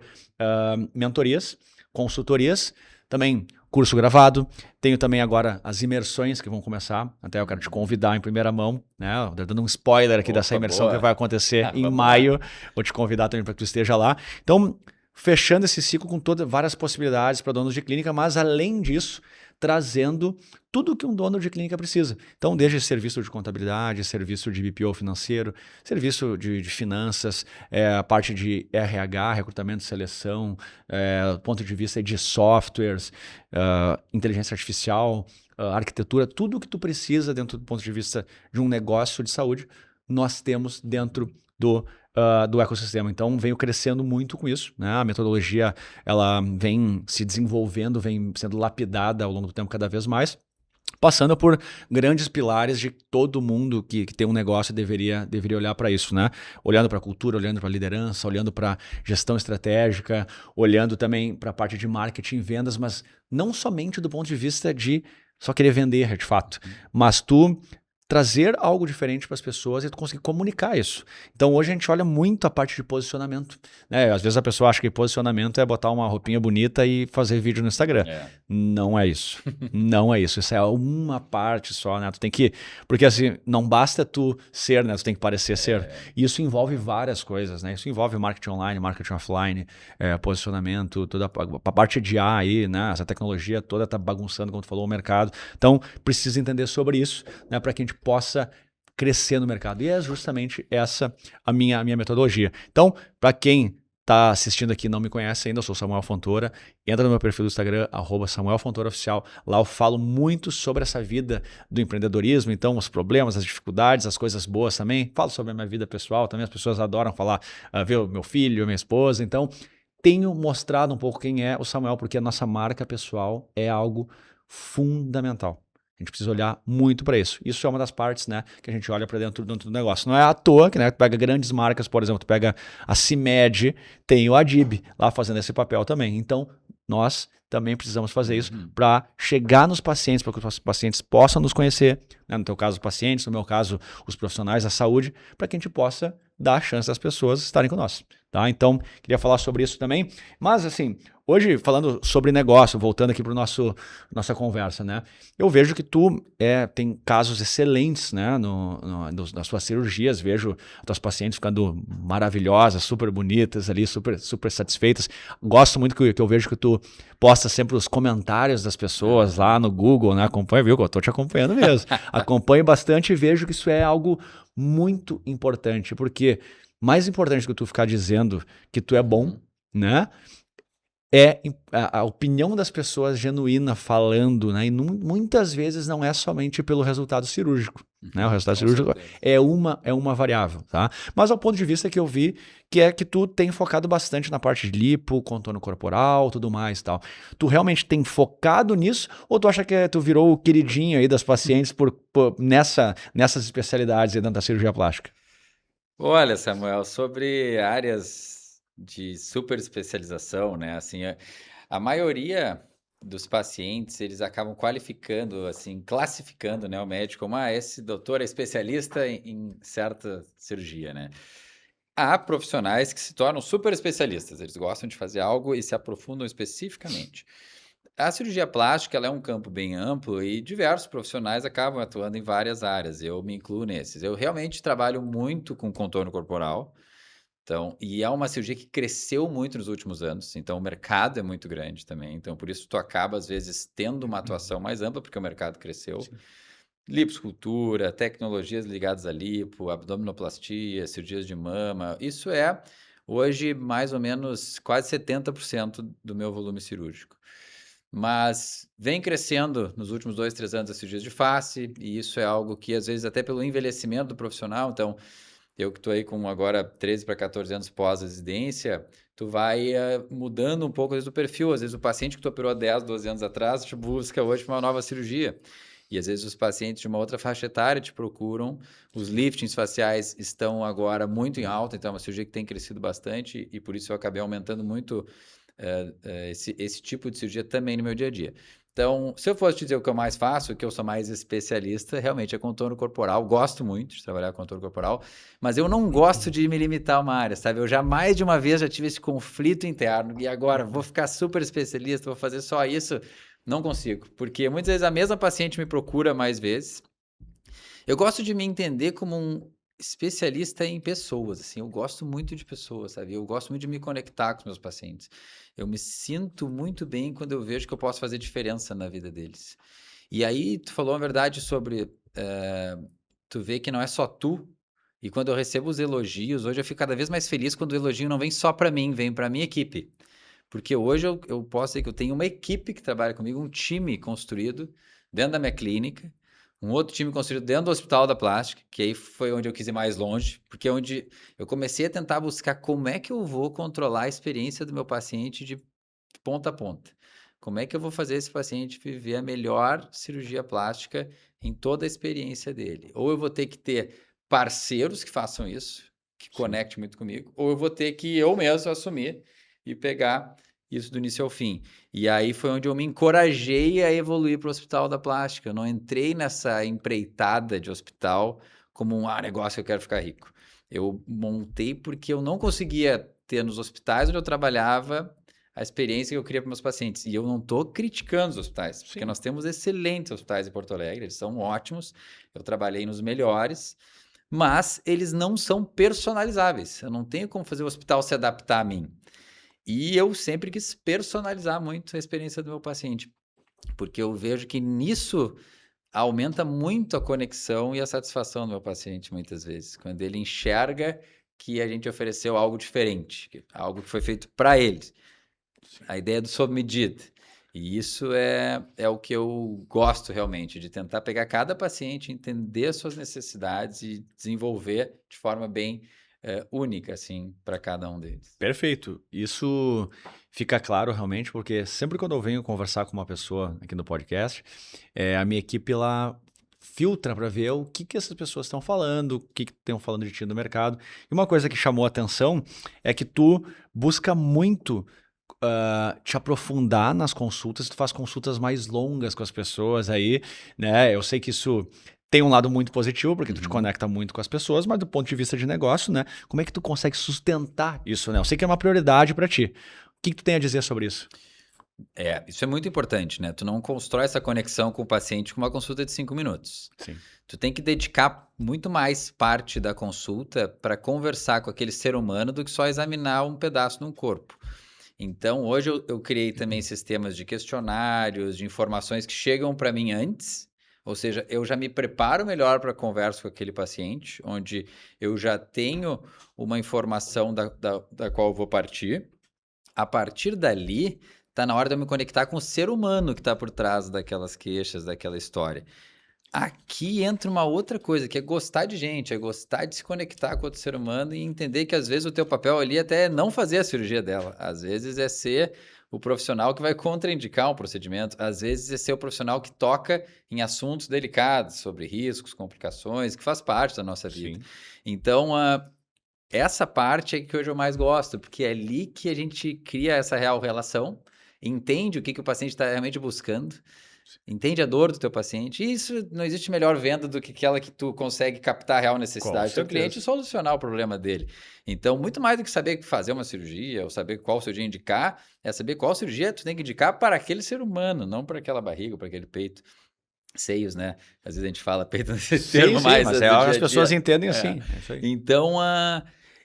mentorias, consultorias, também curso gravado, tenho também agora as imersões que vão começar, até eu quero te convidar em primeira mão, né? Dando um spoiler aqui dessa imersão que vai acontecer em maio, vou te convidar também para que tu esteja lá. Então, fechando esse ciclo com várias possibilidades para donos de clínica, mas além disso, trazendo tudo que um dono de clínica precisa. Então, desde serviço de contabilidade, serviço de BPO financeiro, serviço de finanças, a parte de RH, recrutamento e seleção, do ponto de vista de softwares, inteligência artificial, arquitetura, tudo que tu precisa dentro do ponto de vista de um negócio de saúde, nós temos dentro do ecossistema. Então, venho crescendo muito com isso, né? A metodologia, ela vem se desenvolvendo, vem sendo lapidada ao longo do tempo cada vez mais, passando por grandes pilares de todo mundo que tem um negócio deveria olhar para isso, né? Olhando para a cultura, olhando para a liderança, olhando para gestão estratégica, olhando também para a parte de marketing e vendas, mas não somente do ponto de vista de só querer vender, de fato, mas tu trazer algo diferente para as pessoas e tu conseguir comunicar isso. Então hoje a gente olha muito a parte de posicionamento, né? Às vezes a pessoa acha que posicionamento é botar uma roupinha bonita e fazer vídeo no Instagram. É. Não é isso. Não é isso. Isso é uma parte só, né? Tu tem que... Porque assim, não basta tu ser, né? Tu tem que parecer ser. E isso envolve várias coisas, né? Isso envolve marketing online, marketing offline, posicionamento, toda a parte de IA aí, né? Essa tecnologia toda tá bagunçando, como tu falou, o mercado. Então, precisa entender sobre isso, né? Para que a gente possa crescer no mercado. E é justamente essa a minha metodologia. Então, para quem está assistindo aqui e não me conhece ainda, eu sou Samuel Fontoura, entra no meu perfil do Instagram, @SamuelFontouraOficial, lá eu falo muito sobre essa vida do empreendedorismo, então os problemas, as dificuldades, as coisas boas também, falo sobre a minha vida pessoal, também as pessoas adoram falar, ver o meu filho, minha esposa, então tenho mostrado um pouco quem é o Samuel, porque a nossa marca pessoal é algo fundamental. A gente precisa olhar muito para isso. Isso é uma das partes, né, que a gente olha para dentro do negócio. Não é à toa que, né, tu pega grandes marcas, por exemplo, tu pega a CIMED, tem o Adib lá fazendo esse papel também. Então, nós também precisamos fazer isso para chegar nos pacientes, para que os pacientes possam nos conhecer, né, no teu caso, os pacientes, no meu caso, os profissionais da saúde, para que a gente possa dar a chance das pessoas estarem conosco. Tá? Então, queria falar sobre isso também. Mas, assim, hoje, falando sobre negócio, voltando aqui para nossa conversa, né? Eu vejo que tu tem casos excelentes, né? Nas suas cirurgias, vejo as tuas pacientes ficando maravilhosas, super bonitas ali, super, super satisfeitas. Gosto muito que eu vejo que tu posta sempre os comentários das pessoas lá no Google, né? Acompanha, viu? Eu tô te acompanhando mesmo. Acompanho bastante e vejo que isso é algo muito importante, porque mais importante do que tu ficar dizendo que tu é bom, né? É a opinião das pessoas genuína falando, né? E muitas vezes não é somente pelo resultado cirúrgico, né? O resultado cirúrgico é uma variável, tá? Mas ao ponto de vista que eu vi que é que tu tem focado bastante na parte de lipo, contorno corporal, tudo mais, tal. Tu realmente tem focado nisso ou tu acha que tu virou o queridinho aí das pacientes nessas especialidades aí dentro da cirurgia plástica? Olha, Samuel, sobre áreas de super especialização, né? Assim, a maioria dos pacientes, eles acabam qualificando, assim, classificando, né, o médico como, esse doutor é especialista em certa cirurgia, né? Há profissionais que se tornam super especialistas, eles gostam de fazer algo e se aprofundam especificamente. A cirurgia plástica, ela é um campo bem amplo e diversos profissionais acabam atuando em várias áreas, eu me incluo nesses. Eu realmente trabalho muito com contorno corporal, então, e é uma cirurgia que cresceu muito nos últimos anos, então o mercado é muito grande também, então por isso tu acaba às vezes tendo uma atuação mais ampla, porque o mercado cresceu. Sim. Lipoescultura, tecnologias ligadas à lipo, abdominoplastia, cirurgias de mama, isso é hoje mais ou menos quase 70% do meu volume cirúrgico. Mas vem crescendo nos últimos 2, 3 anos as cirurgias de face, e isso é algo que às vezes até pelo envelhecimento do profissional, então eu que estou aí com agora 13 para 14 anos pós-residência, tu vai mudando um pouco às vezes, o perfil. Às vezes o paciente que tu operou há 10, 12 anos atrás te busca hoje para uma nova cirurgia. E às vezes os pacientes de uma outra faixa etária te procuram. Os liftings faciais estão agora muito em alta, então é uma cirurgia que tem crescido bastante e por isso eu acabei aumentando muito esse tipo de cirurgia também no meu dia a dia. Então, se eu fosse te dizer o que eu mais faço, o que eu sou mais especialista, realmente é contorno corporal. Gosto muito de trabalhar com contorno corporal, mas eu não gosto de me limitar a uma área, sabe? Eu já mais de uma vez já tive esse conflito interno e agora vou ficar super especialista, vou fazer só isso. Não consigo, porque muitas vezes a mesma paciente me procura mais vezes. Eu gosto de me entender como um especialista em pessoas, assim, eu gosto muito de pessoas, sabe? Eu gosto muito de me conectar com os meus pacientes. Eu me sinto muito bem quando eu vejo que eu posso fazer diferença na vida deles. E aí, tu falou a verdade sobre tu vê que não é só tu. E quando eu recebo os elogios, hoje eu fico cada vez mais feliz quando o elogio não vem só para mim, vem para minha equipe. Porque hoje eu posso dizer que eu tenho uma equipe que trabalha comigo, um time construído dentro da minha clínica, um outro time construído dentro do Hospital da Plástica, que aí foi onde eu quis ir mais longe, porque é onde eu comecei a tentar buscar como é que eu vou controlar a experiência do meu paciente de ponta a ponta. Como é que eu vou fazer esse paciente viver a melhor cirurgia plástica em toda a experiência dele? Ou eu vou ter que ter parceiros que façam isso, que Sim. conectem muito comigo, ou eu vou ter que eu mesmo assumir e pegar isso do início ao fim. E aí foi onde eu me encorajei a evoluir para o Hospital da Plástica. Eu não entrei nessa empreitada de hospital como um negócio que eu quero ficar rico. Eu montei porque eu não conseguia ter nos hospitais onde eu trabalhava a experiência que eu queria para meus pacientes. E eu não estou criticando os hospitais, porque nós temos excelentes hospitais em Porto Alegre, eles são ótimos, eu trabalhei nos melhores, mas eles não são personalizáveis. Eu não tenho como fazer o hospital se adaptar a mim. E eu sempre quis personalizar muito a experiência do meu paciente, porque eu vejo que nisso aumenta muito a conexão e a satisfação do meu paciente, muitas vezes, quando ele enxerga que a gente ofereceu algo diferente, algo que foi feito para ele. A ideia do sob medida. E isso é o que eu gosto realmente, de tentar pegar cada paciente, entender as suas necessidades e desenvolver de forma bem única, assim, para cada um deles. Perfeito. Isso fica claro realmente, porque sempre quando eu venho conversar com uma pessoa aqui no podcast, a minha equipe lá filtra para ver o que essas pessoas estão falando, o que estão falando de ti no mercado. E uma coisa que chamou a atenção é que tu busca muito te aprofundar nas consultas, tu faz consultas mais longas com as pessoas aí, né? Eu sei que isso tem um lado muito positivo, porque tu te conecta muito com as pessoas, mas do ponto de vista de negócio, né? Como é que tu consegue sustentar isso, né? Eu sei que é uma prioridade para ti. O que tu tem a dizer sobre isso? Isso é muito importante, né? Tu não constrói essa conexão com o paciente com uma consulta de 5 minutos. Sim. Tu tem que dedicar muito mais parte da consulta para conversar com aquele ser humano do que só examinar um pedaço de um corpo. Então, hoje eu criei também sistemas de questionários, de informações que chegam para mim antes, ou seja, eu já me preparo melhor para a conversa com aquele paciente, onde eu já tenho uma informação da qual eu vou partir. A partir dali, está na hora de eu me conectar com o ser humano que está por trás daquelas queixas, daquela história. Aqui entra uma outra coisa, que é gostar de gente, é gostar de se conectar com outro ser humano e entender que às vezes o teu papel ali até é não fazer a cirurgia dela. Às vezes é ser o profissional que vai contraindicar um procedimento. Às vezes é ser o profissional que toca em assuntos delicados, sobre riscos, complicações, que faz parte da nossa vida. Sim. Então, essa parte é que hoje eu mais gosto, porque é ali que a gente cria essa real relação, entende o que o paciente está realmente buscando, entende a dor do teu paciente. E isso não existe melhor venda do que aquela que tu consegue captar a real necessidade do teu cliente e solucionar o problema dele. Então, muito mais do que saber fazer uma cirurgia ou saber qual cirurgia indicar, é saber qual cirurgia tu tem que indicar para aquele ser humano, não para aquela barriga, para aquele peito. Seios, né? Às vezes a gente fala peito nesse termo, mas as pessoas entendem assim. É isso aí. Então,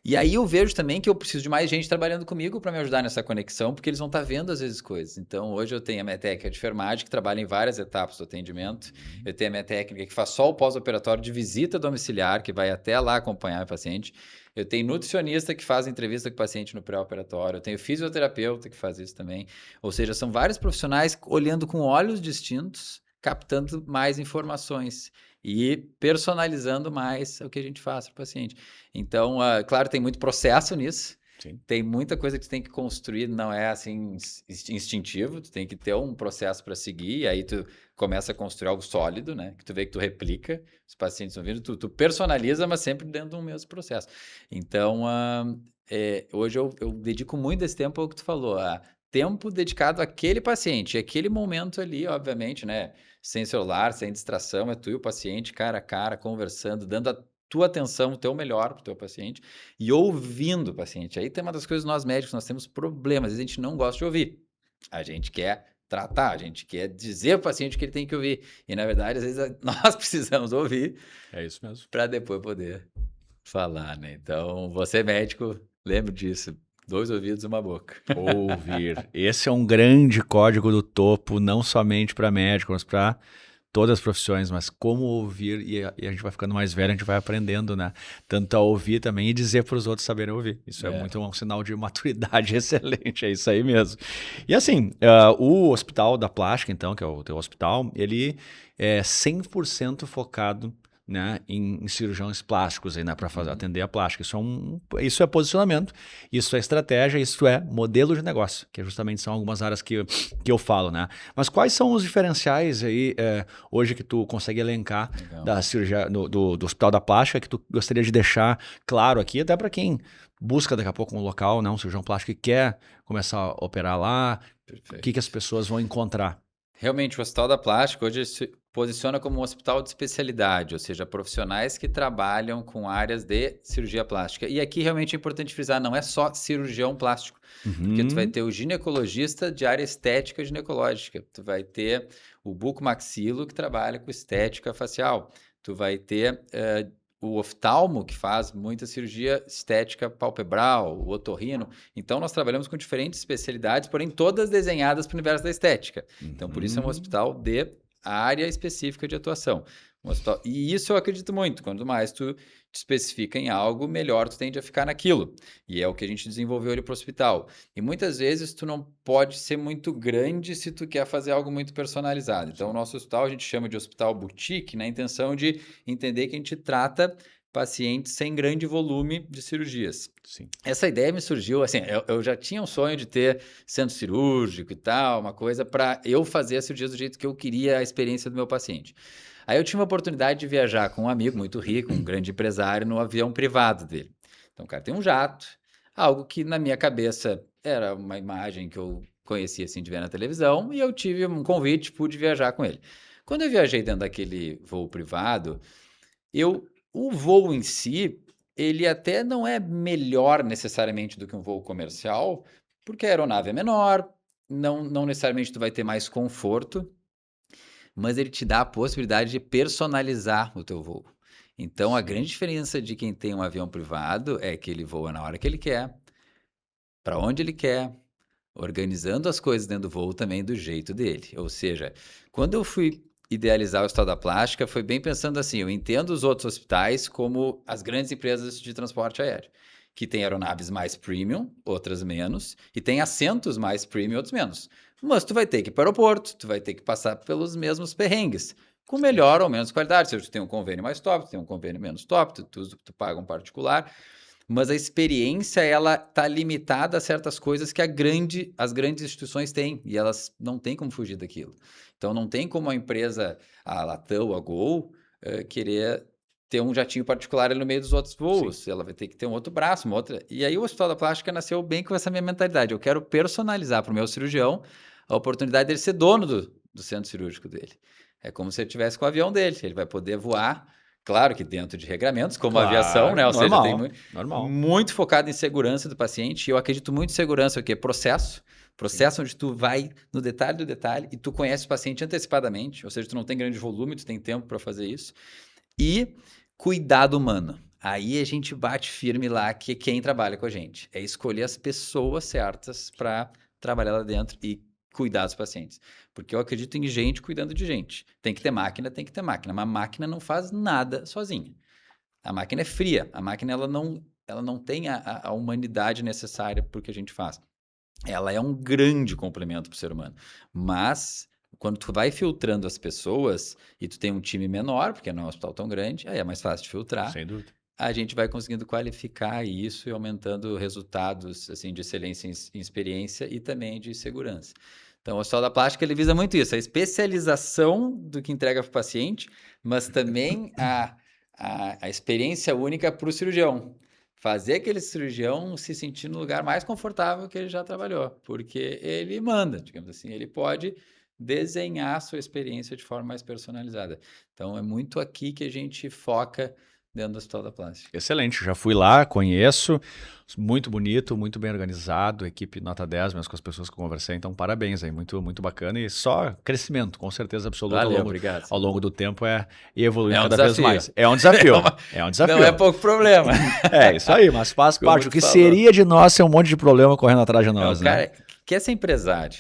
e aí eu vejo também que eu preciso de mais gente trabalhando comigo para me ajudar nessa conexão, porque eles vão estar vendo às vezes coisas. Então, hoje eu tenho a minha técnica de enfermagem, que trabalha em várias etapas do atendimento. Eu tenho a minha técnica que faz só o pós-operatório de visita domiciliar, que vai até lá acompanhar o paciente. Eu tenho nutricionista que faz entrevista com o paciente no pré-operatório. Eu tenho fisioterapeuta que faz isso também. Ou seja, são vários profissionais olhando com olhos distintos, captando mais informações e personalizando mais o que a gente faz para o paciente. Então, claro, tem muito processo nisso. Sim. Tem muita coisa que tu tem que construir, não é assim instintivo, tu tem que ter um processo para seguir, e aí tu começa a construir algo sólido, né? Que tu vê que tu replica, os pacientes estão vindo, tu personaliza, mas sempre dentro do mesmo processo. Então, hoje eu dedico muito desse tempo ao que tu falou, tempo dedicado àquele paciente, aquele momento ali, obviamente, né? Sem celular, sem distração, é tu e o paciente, cara a cara, conversando, dando a tua atenção, o teu melhor para o teu paciente e ouvindo o paciente. Aí tem uma das coisas, nós médicos, nós temos problemas, às vezes a gente não gosta de ouvir. A gente quer tratar, a gente quer dizer ao paciente o que ele tem que ouvir. E, na verdade, às vezes nós precisamos ouvir. É isso mesmo. Para depois poder falar, né? Então, você médico, lembre disso. 2 ouvidos e uma boca. Ouvir. Esse é um grande código do topo, não somente para médicos, mas para todas as profissões, mas como ouvir, e a gente vai ficando mais velho, a gente vai aprendendo, né? Tanto a ouvir também e dizer para os outros saberem ouvir. Isso é muito um sinal de maturidade excelente, é isso aí mesmo. E assim, o Hospital da Plástica, então, que é o teu hospital, ele é 100% focado né, em cirurgiões plásticos aí, né, para atender a plástica. Isso é posicionamento, isso é estratégia, isso é modelo de negócio, que justamente são algumas áreas que eu falo, né? Mas quais são os diferenciais aí hoje que tu consegue elencar da cirurgia do Hospital da Plástica que tu gostaria de deixar claro aqui, até para quem busca daqui a pouco um local, né, um cirurgião plástico que quer começar a operar lá, o que as pessoas vão encontrar? Realmente, o Hospital da Plástica hoje se posiciona como um hospital de especialidade, ou seja, profissionais que trabalham com áreas de cirurgia plástica. E aqui realmente é importante frisar, não é só cirurgião plástico, porque tu vai ter o ginecologista de área estética ginecológica, tu vai ter o bucomaxilo que trabalha com estética facial, tu vai ter o oftalmo, que faz muita cirurgia estética palpebral, o otorrino. Então, nós trabalhamos com diferentes especialidades, porém todas desenhadas para o universo da estética. Então, por isso é um hospital de área específica de atuação. E isso eu acredito muito. Quanto mais tu te especifica em algo, melhor tu tende a ficar naquilo. E é o que a gente desenvolveu ali para o hospital. E muitas vezes tu não pode ser muito grande se tu quer fazer algo muito personalizado. Então, o nosso hospital a gente chama de hospital boutique, na intenção de entender que a gente trata pacientes sem grande volume de cirurgias. Sim. Essa ideia me surgiu, assim, eu já tinha um sonho de ter centro cirúrgico e tal, uma coisa para eu fazer as cirurgias do jeito que eu queria a experiência do meu paciente. Aí eu tinha uma oportunidade de viajar com um amigo muito rico, um grande empresário, no avião privado dele. Então o cara tem um jato, algo que na minha cabeça era uma imagem que eu conhecia assim de ver na televisão, e eu tive um convite, pude viajar com ele. Quando eu viajei dentro daquele voo privado, o voo em si, ele até não é melhor necessariamente do que um voo comercial, porque a aeronave é menor, não necessariamente tu vai ter mais conforto, mas ele te dá a possibilidade de personalizar o teu voo. Então, a grande diferença de quem tem um avião privado é que ele voa na hora que ele quer, para onde ele quer, organizando as coisas dentro do voo também do jeito dele. Ou seja, quando eu fui idealizar o Hospital da Plástica, foi bem pensando assim, eu entendo os outros hospitais como as grandes empresas de transporte aéreo, que tem aeronaves mais premium, outras menos, e tem assentos mais premium, outros menos. Mas tu vai ter que ir para o aeroporto, tu vai ter que passar pelos mesmos perrengues, com melhor ou menos qualidade. Ou seja, tu tem um convênio mais top, tu tem um convênio menos top, tu paga um particular, mas a experiência, ela tá limitada a certas coisas que as grandes instituições têm, e elas não têm como fugir daquilo. Então, não tem como a empresa, a Latam, a Gol, querer ter um jatinho particular ali no meio dos outros voos. Sim. Ela vai ter que ter um outro braço, uma outra... E aí o Hospital da Plástica nasceu bem com essa minha mentalidade. Eu quero personalizar para o meu cirurgião a oportunidade dele ser dono do centro cirúrgico dele. É como se ele estivesse com o avião dele. Ele vai poder voar, claro que dentro de regramentos, como a aviação, né? Ou normal, seja, tem muito focado em segurança do paciente. E eu acredito muito em segurança, o que é processo. Processo onde tu vai no detalhe do detalhe e tu conhece o paciente antecipadamente. Ou seja, tu não tem grande volume, tu tem tempo para fazer isso. E cuidado humano. Aí a gente bate firme lá que quem trabalha com a gente é escolher as pessoas certas para trabalhar lá dentro e cuidar dos pacientes. Porque eu acredito em gente cuidando de gente. Tem que ter máquina, mas a máquina não faz nada sozinha. A máquina é fria, a máquina ela não tem a humanidade necessária para o que a gente faz. Ela é um grande complemento para o ser humano. Mas quando tu vai filtrando as pessoas e tu tem um time menor, porque não é um hospital tão grande, aí é mais fácil de filtrar. Sem dúvida. A gente vai conseguindo qualificar isso e aumentando resultados assim, de excelência em experiência e também de segurança. Então, o Hospital da Plástica ele visa muito isso, a especialização do que entrega para o paciente, mas também a experiência única para o cirurgião. Fazer aquele cirurgião se sentir no lugar mais confortável que ele já trabalhou, porque ele manda, digamos assim, ele pode desenhar a sua experiência de forma mais personalizada. Então, é muito aqui que a gente foca dentro do Hospital da Plástica. Excelente, já fui lá, conheço, muito bonito, muito bem organizado, equipe nota 10, mesmo com as pessoas que eu conversei, então parabéns aí, muito, muito bacana e só crescimento, com certeza absoluta. Valeu, ao longo do tempo e evoluindo um cada desafio. vez mais. É um desafio, é um desafio. Não é pouco problema. É isso aí, mas faz parte. O que seria de nós ser um monte de problema correndo atrás de nós, né? O cara quer ser empresário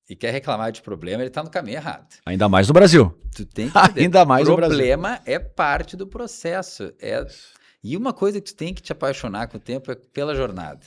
e quer reclamar de problema, ele está no caminho errado. Ainda mais no Brasil. Tu tem que entender. Ainda mais no Brasil. O problema é parte do processo. E uma coisa que tu tem que te apaixonar com o tempo é pela jornada.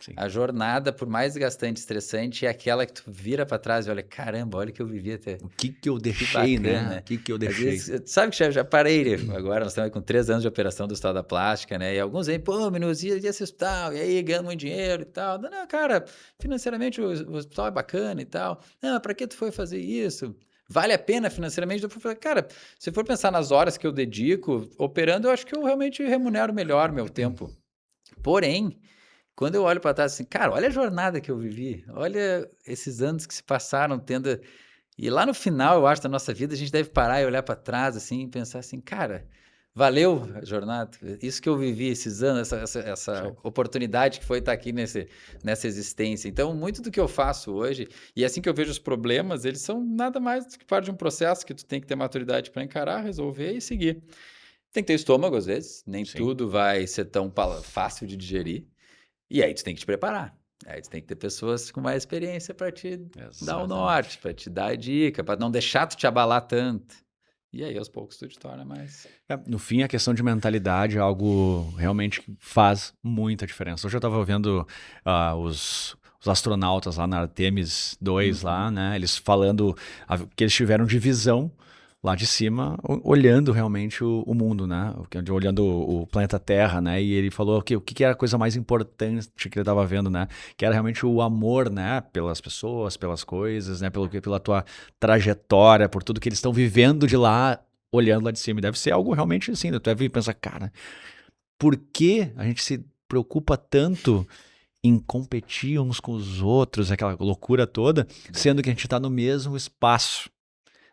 sim. A jornada, por mais desgastante, estressante, é aquela que tu vira pra trás e olha, caramba, olha o que eu vivi até. O que que eu Que deixei, né? O bacana. que que eu Às deixei? vezes, sabe que já parei, né, agora nós estamos aí com 3 anos de operação do Hospital da Plástica, né, e alguns aí: "Pô, Minus, e esse hospital? E aí, ganhando muito dinheiro e tal?" "Não, não, cara, financeiramente o hospital é bacana e tal." "Não, pra que tu foi fazer isso? Vale a pena financeiramente?" Eu falei: "Cara, se for pensar nas horas que eu dedico operando, eu acho que eu realmente remunero melhor meu tempo." Porém, quando eu olho para trás assim, cara, olha a jornada que eu vivi, olha esses anos que se passaram tendo e lá no final, eu acho, da nossa vida, a gente deve parar e olhar para trás, assim, e pensar assim: "Cara, valeu a jornada, isso que eu vivi esses anos, essa Sim. oportunidade que foi estar aqui nessa existência." Então, muito do que eu faço hoje, e assim que eu vejo os problemas, eles são nada mais do que parte de um processo que tu tem que ter maturidade para encarar, resolver e seguir. Tem que ter estômago, às vezes, nem Sim. tudo vai ser tão fácil de digerir, e aí tu tem que te preparar. Aí tu tem que ter pessoas com mais experiência para te dar o norte, Exatamente. para te dar a dica, para não deixar tu te abalar tanto. E aí aos poucos tu te torna mais No fim, a questão de mentalidade é algo realmente que faz muita diferença. Hoje eu estava vendo os astronautas lá na Artemis 2 lá, uhum. né? Eles falando que eles tiveram de visão lá de cima, olhando realmente o mundo, né? Olhando o planeta Terra, né? E ele falou que o que era a coisa mais importante que ele estava vendo, né? Que era realmente o amor, né? Pelas pessoas, pelas coisas, né? Pela tua trajetória, por tudo que eles estão vivendo de lá, olhando lá de cima. E deve ser algo realmente assim, né? Tu deve pensar, cara, por que a gente se preocupa tanto em competir uns com os outros, aquela loucura toda, sendo que a gente está no mesmo espaço,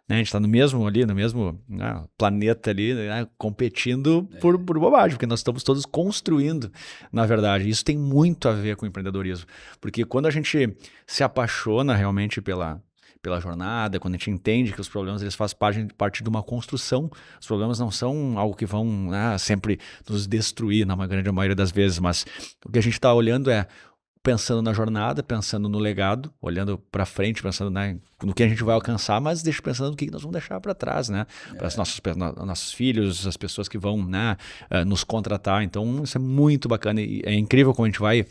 né? A gente está no mesmo ali, no mesmo, né, planeta ali, né, competindo É. por bobagem, porque nós estamos todos construindo, na verdade. Isso tem muito a ver com o empreendedorismo, porque quando a gente se apaixona realmente pela jornada, quando a gente entende que os problemas eles fazem parte de uma construção, os problemas não são algo que vão, né, sempre nos destruir, na grande maioria das vezes, mas o que a gente está olhando é pensando na jornada, pensando no legado, olhando para frente, pensando, né, no que a gente vai Uhum. alcançar, mas pensando no que nós vamos deixar para trás, né, para os É. nossos filhos, as pessoas que vão, né, nos contratar. Então isso é muito bacana e é incrível como a gente vai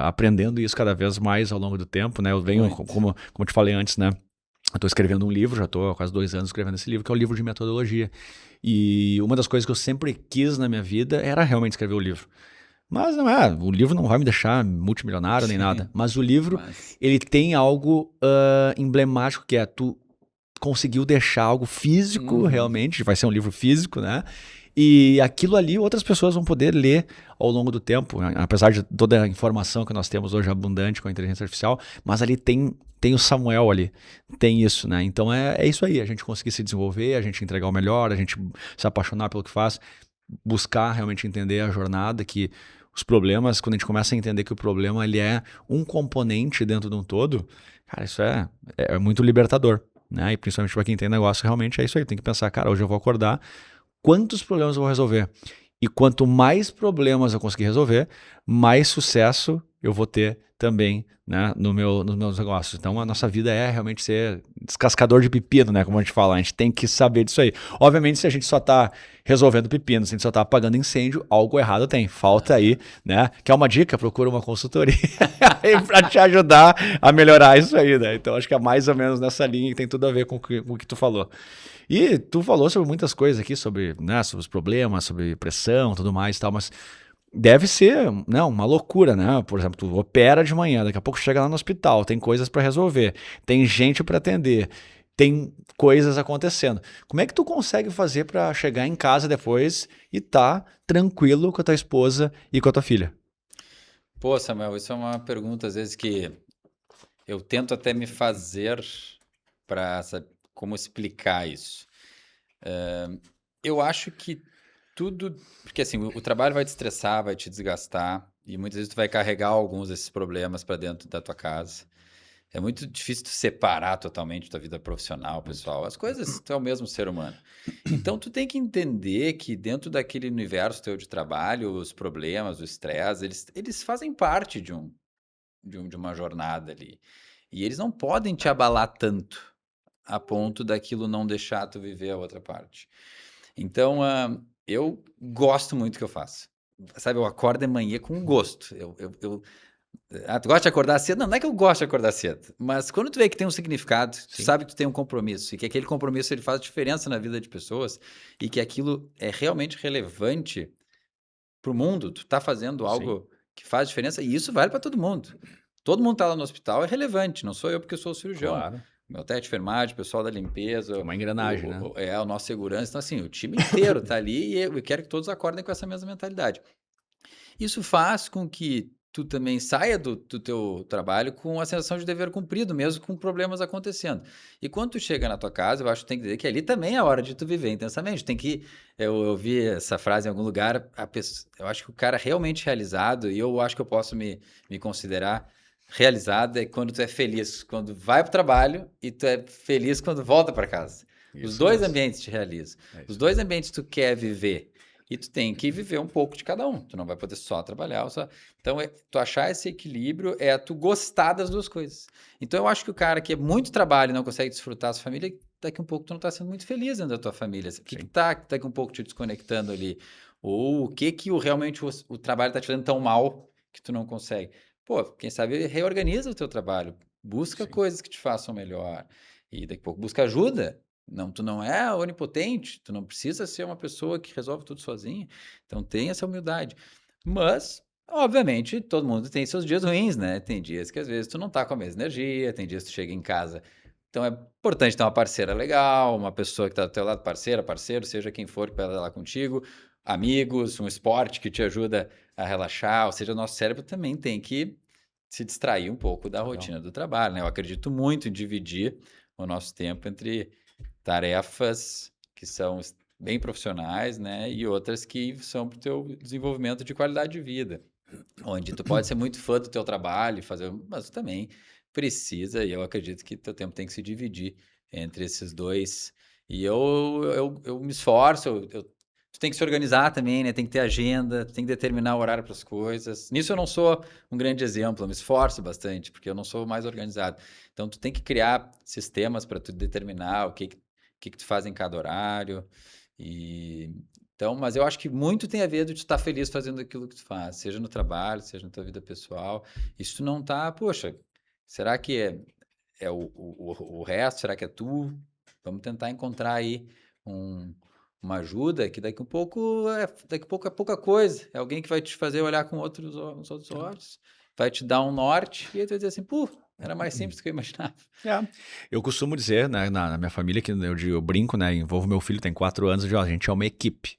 aprendendo isso cada vez mais ao longo do tempo, né. Eu venho, Muito. como eu te falei antes, né, eu estou escrevendo um livro, já estou há quase 2 anos escrevendo esse livro, que é o livro de metodologia. E uma das coisas que eu sempre quis na minha vida era realmente escrever o livro. Mas não é, o livro não vai me deixar multimilionário nem nada. Sim, Mas o livro, mas ele tem algo emblemático que é tu conseguiu deixar algo físico, uhum. realmente, vai ser um livro físico, né? E aquilo ali outras pessoas vão poder ler ao longo do tempo, né? Apesar de toda a informação que nós temos hoje abundante com a inteligência artificial, mas ali tem o Samuel ali, tem isso, né? Então é isso aí, a gente conseguir se desenvolver, a gente entregar o melhor, a gente se apaixonar pelo que faz, buscar realmente entender a jornada, que os problemas, quando a gente começa a entender que o problema ele é um componente dentro de um todo, cara, isso é muito libertador, né? E principalmente para quem tem negócio, realmente é isso aí. Tem que pensar, cara, hoje eu vou acordar, quantos problemas eu vou resolver? E quanto mais problemas eu conseguir resolver, mais sucesso eu vou ter também, né, nos meus negócios. Então a nossa vida é realmente ser descascador de pepino, né, como a gente fala. A gente tem que saber disso aí. Obviamente, se a gente só está resolvendo pepino, se a gente só está apagando incêndio, algo errado tem. Falta aí, Aham. né? Quer uma dica? Procura uma consultoria para te ajudar a melhorar isso aí, né? Então acho que é mais ou menos nessa linha que tem tudo a ver com o que tu falou. E tu falou sobre muitas coisas aqui, sobre, né, sobre os problemas, sobre pressão, tudo mais e tal, mas deve ser, não, uma loucura, né? Por exemplo, tu opera de manhã, daqui a pouco chega lá no hospital, tem coisas para resolver, tem gente para atender, tem coisas acontecendo. Como é que tu consegue fazer para chegar em casa depois e tá tranquilo com a tua esposa e com a tua filha? Pô, Samuel, isso é uma pergunta às vezes que eu tento até me fazer para como explicar isso. Eu acho que tudo, porque assim, o trabalho vai te estressar, vai te desgastar, e muitas vezes tu vai carregar alguns desses problemas para dentro da tua casa. É muito difícil tu separar totalmente tua vida profissional, Muito. pessoal. As coisas, tu é o mesmo ser humano. Então tu tem que entender que dentro daquele universo teu de trabalho, os problemas, o estresse, eles fazem parte de uma jornada ali. E eles não podem te abalar tanto a ponto daquilo não deixar tu viver a outra parte. Então, eu gosto muito do que eu faço. Sabe, eu acordo de manhã com gosto. Tu gosta de acordar cedo? Não é que eu gosto de acordar cedo, mas quando tu vê que tem um significado, tu Sim. sabe que tu tem um compromisso e que aquele compromisso ele faz diferença na vida de pessoas e que aquilo é realmente relevante pro mundo, tu tá fazendo Sim. algo que faz diferença e isso vale para todo mundo. Todo mundo tá lá no hospital é relevante, não sou eu porque eu sou o cirurgião. Claro. Meu técnico de enfermagem, o pessoal da limpeza, É uma engrenagem, né? o nosso segurança. Então, assim, o time inteiro tá ali e eu quero que todos acordem com essa mesma mentalidade. Isso faz com que tu também saia do teu trabalho com a sensação de dever cumprido, mesmo com problemas acontecendo. E quando tu chega na tua casa, eu acho que tem que dizer que ali também é a hora de tu viver intensamente. Tem que, eu vi essa frase em algum lugar, eu acho que o cara realmente realizado, e eu acho que eu posso me considerar realizado, é quando tu é feliz, quando vai para o trabalho e tu é feliz quando volta para casa. Os Isso dois mesmo. ambientes te realizam. É Os isso dois mesmo. ambientes tu quer viver. E tu tem que viver um pouco de cada um. Tu não vai poder só trabalhar. Então, tu achar esse equilíbrio é tu gostar das duas coisas. Então, eu acho que o cara que é muito trabalho e não consegue desfrutar da sua família, daqui um pouco tu não tá sendo muito feliz dentro da tua família. O que Sim. tá daqui um pouco te desconectando ali? Ou o que realmente o trabalho tá te fazendo tão mal que tu não consegue? Pô, quem sabe reorganiza o teu trabalho. Busca Sim. coisas que te façam melhor. E daqui a pouco busca ajuda. Não, tu não é onipotente, tu não precisa ser uma pessoa que resolve tudo sozinho. Então tem essa humildade. Mas, obviamente, todo mundo tem seus dias ruins, né? Tem dias que às vezes tu não tá com a mesma energia, tem dias que tu chega em casa. Então é importante ter uma parceira legal, uma pessoa que tá do teu lado, parceira, parceiro, seja quem for que vai lá contigo, amigos, um esporte que te ajuda a relaxar, ou seja, o nosso cérebro também tem que se distrair um pouco da Legal. rotina do trabalho, né? Eu acredito muito em dividir o nosso tempo entre tarefas que são bem profissionais, né? E outras que são para o teu desenvolvimento de qualidade de vida, onde tu pode ser muito fã do teu trabalho, mas tu também precisa, e eu acredito que teu tempo tem que se dividir entre esses dois. E eu me esforço, tu tem que se organizar também, né? Tem que ter agenda, tem que determinar o horário para as coisas. Nisso eu não sou um grande exemplo, eu me esforço bastante, porque eu não sou mais organizado. Então tu tem que criar sistemas para tu determinar o que tu faz em cada horário. E então, mas eu acho que muito tem a ver de tu estar feliz fazendo aquilo que tu faz, seja no trabalho, seja na tua vida pessoal. E se tu não tá, poxa, será que é o resto? Será que é tu? Vamos tentar encontrar aí um, uma ajuda que daqui a pouco é pouca coisa. É alguém que vai te fazer olhar com os outros olhos, vai te dar um norte e aí tu vai dizer assim, pô, era mais simples do que eu imaginava. É. Eu costumo dizer, né, na minha família, que eu brinco, né, envolvo meu filho, tem 4 anos, eu digo, ó, a gente é uma equipe.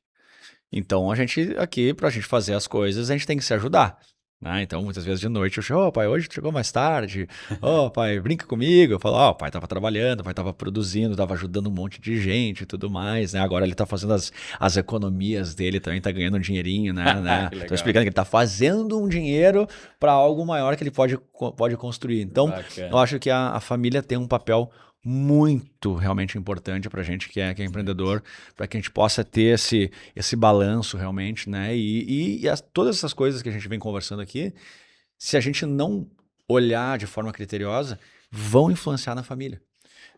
Então, a gente aqui, pra gente fazer as coisas, a gente tem que se ajudar. Né? Então, muitas vezes de noite eu chego, ô pai, hoje tu chegou mais tarde, ô pai, brinca comigo. Eu falo, ó, o pai tava trabalhando, o pai tava produzindo, tava ajudando um monte de gente e tudo mais, né? Agora ele tá fazendo as economias dele, também tá ganhando um dinheirinho, né? Que Tô legal. explicando que ele tá fazendo um dinheiro para algo maior que ele pode construir. Então, eu Bacana. acho que a família tem um papel muito realmente importante pra gente que é empreendedor, para que a gente possa ter esse balanço realmente, né? Todas essas coisas que a gente vem conversando aqui, se a gente não olhar de forma criteriosa, vão influenciar na família.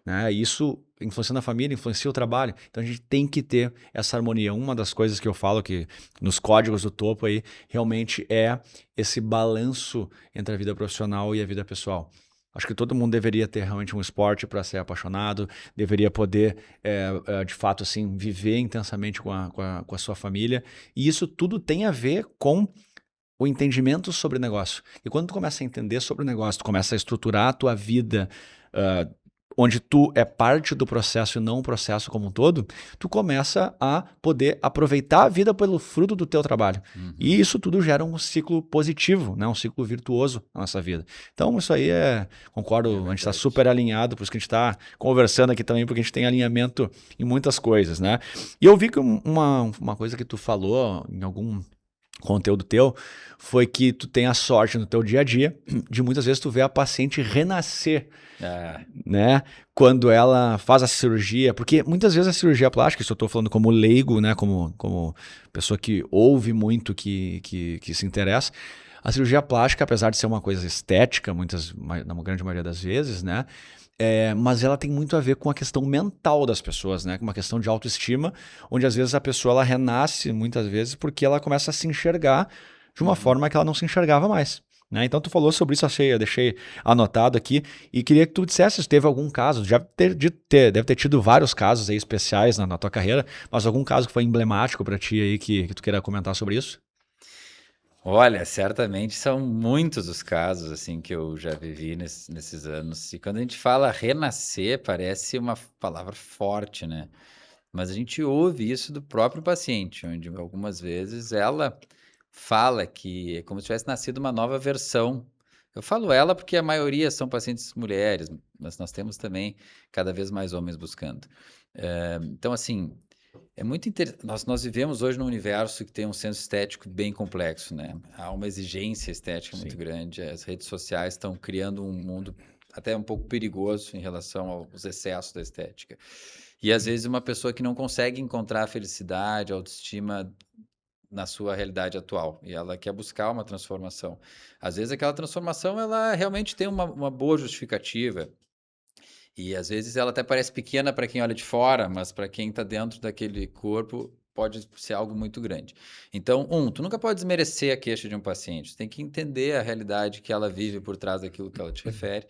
Né? Isso influencia na família, influencia o trabalho. Então a gente tem que ter essa harmonia. Uma das coisas que eu falo que nos códigos do topo aí realmente é esse balanço entre a vida profissional e a vida pessoal. Acho que todo mundo deveria ter realmente um esporte para ser apaixonado, deveria poder, de fato, assim, viver intensamente com a sua família. E isso tudo tem a ver com o entendimento sobre o negócio. E quando tu começa a entender sobre o negócio, tu começa a estruturar a tua vida, onde tu é parte do processo e não o processo como um todo, tu começa a poder aproveitar a vida pelo fruto do teu trabalho. E isso tudo gera um ciclo positivo, né? Um ciclo virtuoso na nossa vida. Então isso aí concordo, a gente está verdade. super alinhado, por isso que a gente está conversando aqui também, porque a gente tem alinhamento em muitas coisas, né? E eu vi que uma coisa que tu falou em algum conteúdo teu foi que tu tem a sorte no teu dia a dia de muitas vezes tu ver a paciente renascer, né? Quando ela faz a cirurgia, porque muitas vezes a cirurgia plástica, isso eu estou falando como leigo, né? Como pessoa que ouve muito, que se interessa, a cirurgia plástica, apesar de ser uma coisa estética, na grande maioria das vezes, né? Mas ela tem muito a ver com a questão mental das pessoas, né? Com uma questão de autoestima, onde às vezes a pessoa ela renasce muitas vezes porque ela começa a se enxergar de uma forma que ela não se enxergava mais. né? Então tu falou sobre isso, eu deixei anotado aqui e queria que tu dissesse se teve algum caso, deve ter tido vários casos aí especiais na tua carreira, mas algum caso que foi emblemático para ti aí que tu queira comentar sobre isso? Olha, certamente são muitos os casos assim que eu já vivi nesses anos. E quando a gente fala renascer, parece uma palavra forte, né? Mas a gente ouve isso do próprio paciente, onde algumas vezes ela fala que é como se tivesse nascido uma nova versão. Eu falo ela porque a maioria são pacientes mulheres, mas nós temos também cada vez mais homens buscando. Então, assim, é muito interessante. Nós vivemos hoje num universo que tem um senso estético bem complexo, né? Há uma exigência estética muito Sim. grande. As redes sociais estão criando um mundo até um pouco perigoso em relação aos excessos da estética. E às vezes uma pessoa que não consegue encontrar a felicidade, a autoestima na sua realidade atual e ela quer buscar uma transformação. Às vezes aquela transformação ela realmente tem uma boa justificativa. E às vezes ela até parece pequena para quem olha de fora, mas para quem está dentro daquele corpo pode ser algo muito grande. Então, tu nunca pode desmerecer a queixa de um paciente, tu tem que entender a realidade que ela vive por trás daquilo que ela te refere,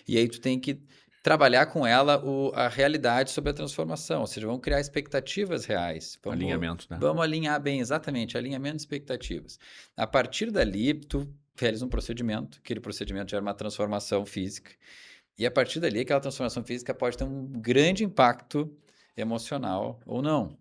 e aí tu tem que trabalhar com ela a realidade sobre a transformação, ou seja, vamos criar expectativas reais. Alinhamento, né? Vamos alinhar bem, exatamente, alinhamento de expectativas. A partir dali, tu realiza um procedimento, aquele procedimento gera uma transformação física, e a partir dali, aquela transformação física pode ter um grande impacto emocional ou não.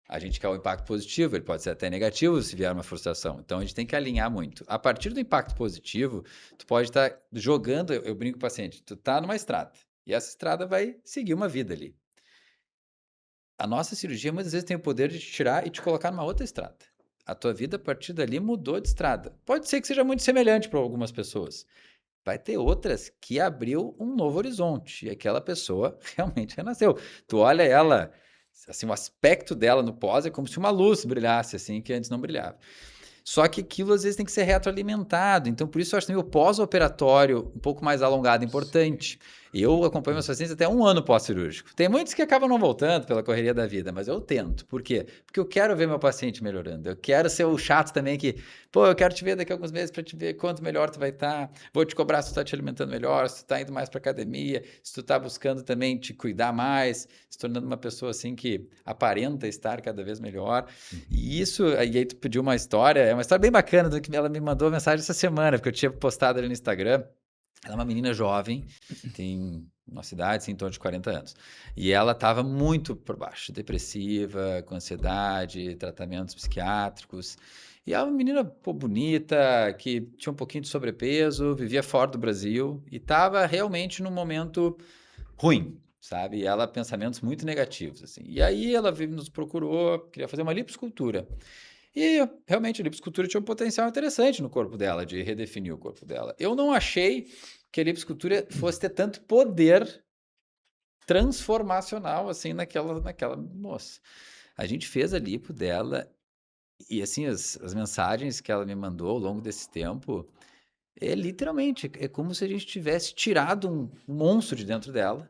A gente quer o impacto positivo, ele pode ser até negativo se vier uma frustração. Então, a gente tem que alinhar muito. A partir do impacto positivo, tu pode estar jogando, eu brinco com o paciente, tu está numa estrada, e essa estrada vai seguir uma vida ali. A nossa cirurgia, muitas vezes, tem o poder de te tirar e te colocar numa outra estrada. A tua vida, a partir dali, mudou de estrada. Pode ser que seja muito semelhante para algumas pessoas. Vai ter outras que abriu um novo horizonte e aquela pessoa realmente renasceu. Tu olha ela, assim, o aspecto dela no pós é como se uma luz brilhasse, assim, que antes não brilhava. Só que aquilo às vezes tem que ser retroalimentado. Então, por isso eu acho que o pós-operatório um pouco mais alongado é importante. Eu acompanho meus pacientes até 1 ano pós-cirúrgico. Tem muitos que acabam não voltando pela correria da vida, mas eu tento. Por quê? Porque eu quero ver meu paciente melhorando. Eu quero ser o chato também que, eu quero te ver daqui a alguns meses para te ver quanto melhor tu vai estar. Vou te cobrar se tu tá te alimentando melhor, se tu tá indo mais para academia, se tu tá buscando também te cuidar mais, se tornando uma pessoa assim que aparenta estar cada vez melhor. E isso, e aí tu pediu uma história, é uma história bem bacana, do que ela me mandou uma mensagem essa semana, porque eu tinha postado ali no Instagram. Ela é uma menina jovem, tem uma cidade, assim, em torno de 40 anos. E ela estava muito por baixo, depressiva, com ansiedade, tratamentos psiquiátricos. E ela é uma menina bonita, que tinha um pouquinho de sobrepeso, vivia fora do Brasil e estava realmente num momento ruim, sabe? E ela, pensamentos muito negativos, assim. E aí ela nos procurou, queria fazer uma lipoescultura. E realmente a lipoescultura tinha um potencial interessante no corpo dela, de redefinir o corpo dela. Eu não achei que a lipoescultura fosse ter tanto poder transformacional assim naquela moça. A gente fez a lipo dela e assim as mensagens que ela me mandou ao longo desse tempo literalmente é como se a gente tivesse tirado um monstro de dentro dela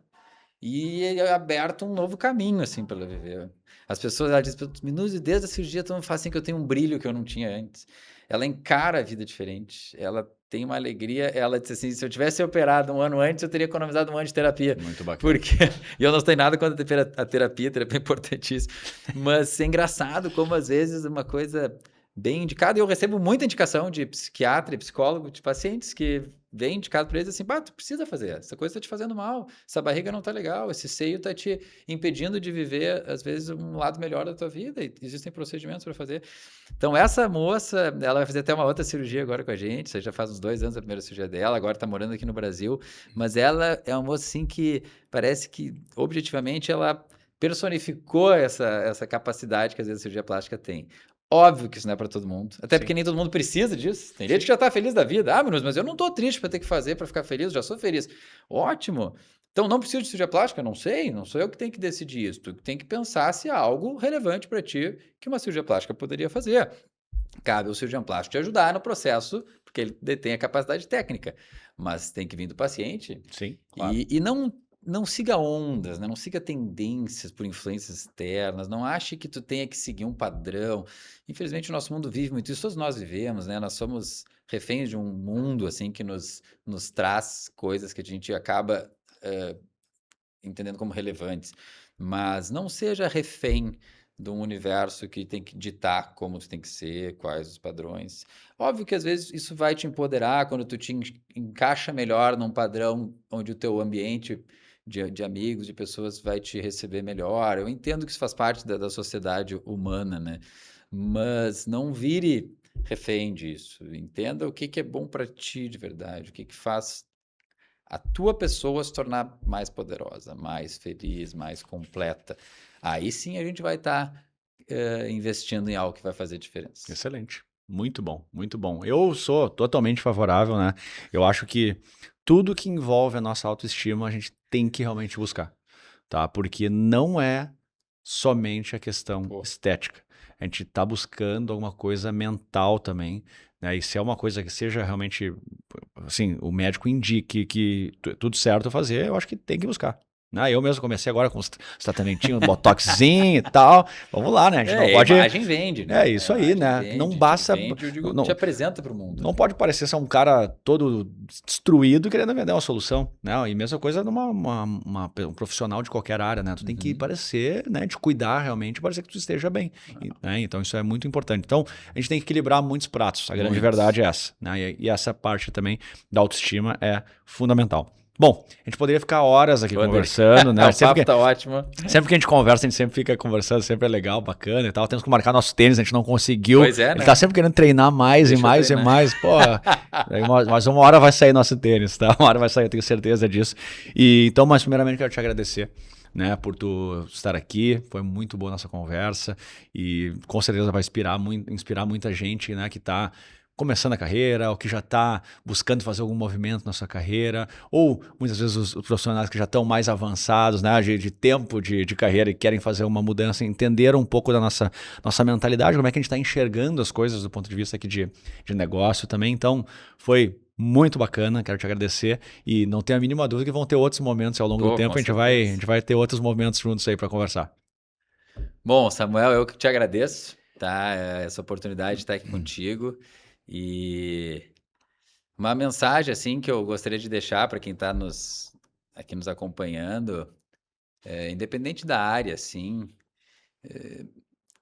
e aberto um novo caminho, assim, para ela viver. As pessoas, ela diz, Minuzzi, desde a cirurgia, tu me faz assim que eu tenho um brilho que eu não tinha antes. Ela encara a vida diferente, ela tem uma alegria. Ela disse assim, se eu tivesse operado 1 ano antes, eu teria economizado 1 ano de terapia. Muito bacana. Porque, e eu não tenho nada contra a terapia é importantíssimo. Mas é engraçado como, às vezes, uma coisa bem indicada, e eu recebo muita indicação de psiquiatra e psicólogo, de pacientes que vem indicado para eles assim, tu precisa fazer, essa coisa está te fazendo mal, essa barriga não está legal, esse seio está te impedindo de viver, às vezes, um lado melhor da tua vida, e existem procedimentos para fazer. Então, essa moça, ela vai fazer até uma outra cirurgia agora com a gente, já faz uns 2 anos a primeira cirurgia dela, agora está morando aqui no Brasil, mas ela é uma moça, assim, que parece que, objetivamente, ela personificou essa capacidade que, às vezes, a cirurgia plástica tem. Óbvio que isso não é para todo mundo. Até porque nem todo mundo precisa disso. Tem gente que já tá feliz da vida. Mas eu não tô triste para ter que fazer para ficar feliz, eu já sou feliz. Ótimo. Então não preciso de cirurgia plástica? Não sei, não sou eu que tenho que decidir isso. Tu tem que pensar se há algo relevante para ti que uma cirurgia plástica poderia fazer. Cabe ao cirurgião plástico te ajudar no processo, porque ele detém a capacidade técnica. Mas tem que vir do paciente. Sim, claro. E não não siga ondas, né? Não siga tendências por influências externas, não ache que tu tenha que seguir um padrão. Infelizmente, o nosso mundo vive muito isso, todos nós vivemos, né? Nós somos reféns de um mundo, assim, que nos traz coisas que a gente acaba entendendo como relevantes. Mas não seja refém de um universo que tem que ditar como tu tem que ser, quais os padrões. Óbvio que às vezes isso vai te empoderar quando tu te encaixa melhor num padrão onde o teu ambiente de amigos, de pessoas vai te receber melhor. Eu entendo que isso faz parte da sociedade humana, né? Mas não vire refém disso. Entenda o que é bom para ti de verdade, o que faz a tua pessoa se tornar mais poderosa, mais feliz, mais completa. Aí sim a gente vai estar investindo em algo que vai fazer diferença. Excelente. Muito bom, muito bom. Eu sou totalmente favorável, né? Eu acho que tudo que envolve a nossa autoestima a gente tem que realmente buscar, tá? Porque não é somente a questão Pô, estética. A gente está buscando alguma coisa mental também, né? E se é uma coisa que seja realmente, assim, o médico indique que tudo certo a fazer, eu acho que tem que buscar. Né? Eu mesmo comecei agora com os tratamentinhos, botoxinho e tal. Vamos lá, né? A gente não a pode. imagem vende, né? É A isso aí, imagem né? Não vende, basta. vende, eu digo, te Não, apresenta para o mundo, não né? pode parecer ser um cara todo destruído querendo vender uma solução, né? E mesma coisa um profissional de qualquer área, né? Tu tem que parecer, né? De cuidar realmente, parecer que tu esteja bem, né? Então isso é muito importante. Então a gente tem que equilibrar muitos pratos. A grande verdade é essa, né? E essa parte também da autoestima é fundamental. Bom, a gente poderia ficar horas aqui conversando, né? O papo tá ótimo. Sempre que a gente conversa, a gente sempre fica conversando, sempre é legal, bacana e tal. Temos que marcar nosso tênis, a gente não conseguiu. Pois é, Ele né? tá sempre querendo treinar mais Deixa e eu mais treinar. e mais. Pô, mas uma hora vai sair nosso tênis, tá? Uma hora vai sair, eu tenho certeza disso. E então, mas primeiramente quero te agradecer, né, por tu estar aqui. Foi muito boa a nossa conversa e com certeza vai inspirar muita gente, né, que tá começando a carreira, ou que já está buscando fazer algum movimento na sua carreira, ou muitas vezes os profissionais que já estão mais avançados, né, de tempo de carreira e querem fazer uma mudança, entenderam um pouco da nossa mentalidade, como é que a gente está enxergando as coisas do ponto de vista aqui de negócio também. Então, foi muito bacana, quero te agradecer e não tenho a mínima dúvida que vão ter outros momentos ao longo do tempo, a gente vai ter outros momentos juntos aí para conversar. Bom, Samuel, eu que te agradeço, tá? Essa oportunidade de estar aqui contigo. E uma mensagem assim que eu gostaria de deixar para quem está aqui nos acompanhando, independente da área, assim,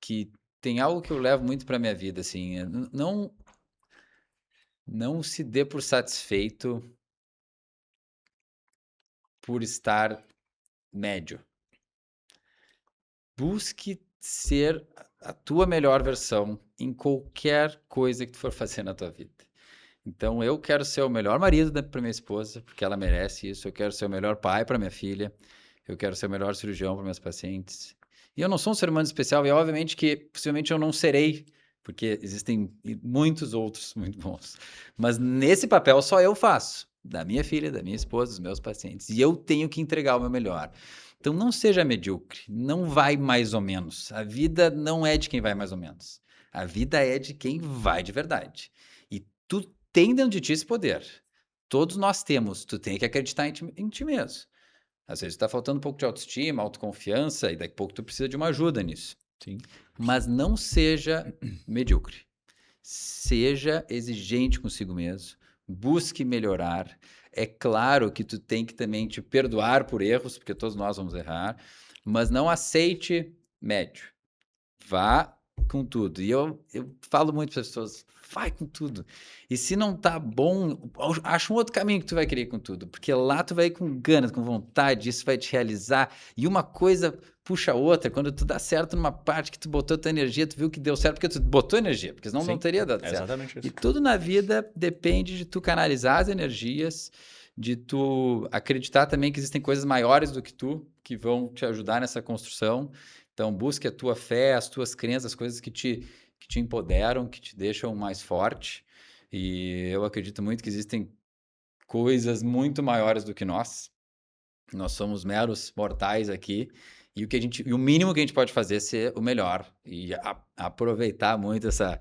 que tem algo que eu levo muito para minha vida, assim, não se dê por satisfeito por estar médio. Busque ser a tua melhor versão em qualquer coisa que tu for fazer na tua vida. Então, eu quero ser o melhor marido para minha esposa, porque ela merece isso. Eu quero ser o melhor pai para minha filha. Eu quero ser o melhor cirurgião para meus pacientes. E eu não sou um ser humano especial, e obviamente que possivelmente eu não serei, porque existem muitos outros muito bons. Mas nesse papel só eu faço, da minha filha, da minha esposa, dos meus pacientes. E eu tenho que entregar o meu melhor. Então, não seja medíocre, não vai mais ou menos. A vida não é de quem vai mais ou menos. A vida é de quem vai de verdade. E tu tem dentro de ti esse poder. Todos nós temos. Tu tem que acreditar em ti mesmo. Às vezes está faltando um pouco de autoestima, autoconfiança, e daqui a pouco tu precisa de uma ajuda nisso. Sim. Mas não seja medíocre. Seja exigente consigo mesmo. Busque melhorar. É claro que tu tem que também te perdoar por erros, porque todos nós vamos errar, mas não aceite médio. Vá com tudo. E eu falo muito para as pessoas, vai com tudo. E se não tá bom, acha um outro caminho que tu vai querer ir com tudo, porque lá tu vai ir com ganas, com vontade, isso vai te realizar. E uma coisa puxa a outra, quando tu dá certo numa parte que tu botou tua energia, tu viu que deu certo porque tu botou energia, porque senão não teria dado certo. Exatamente isso. E tudo na vida depende de tu canalizar as energias, de tu acreditar também que existem coisas maiores do que tu, que vão te ajudar nessa construção. Então, busque a tua fé, as tuas crenças, as coisas que te empoderam, que te deixam mais forte. E eu acredito muito que existem coisas muito maiores do que nós. Nós somos meros mortais aqui. E o mínimo que a gente pode fazer é ser o melhor. E aproveitar muito essa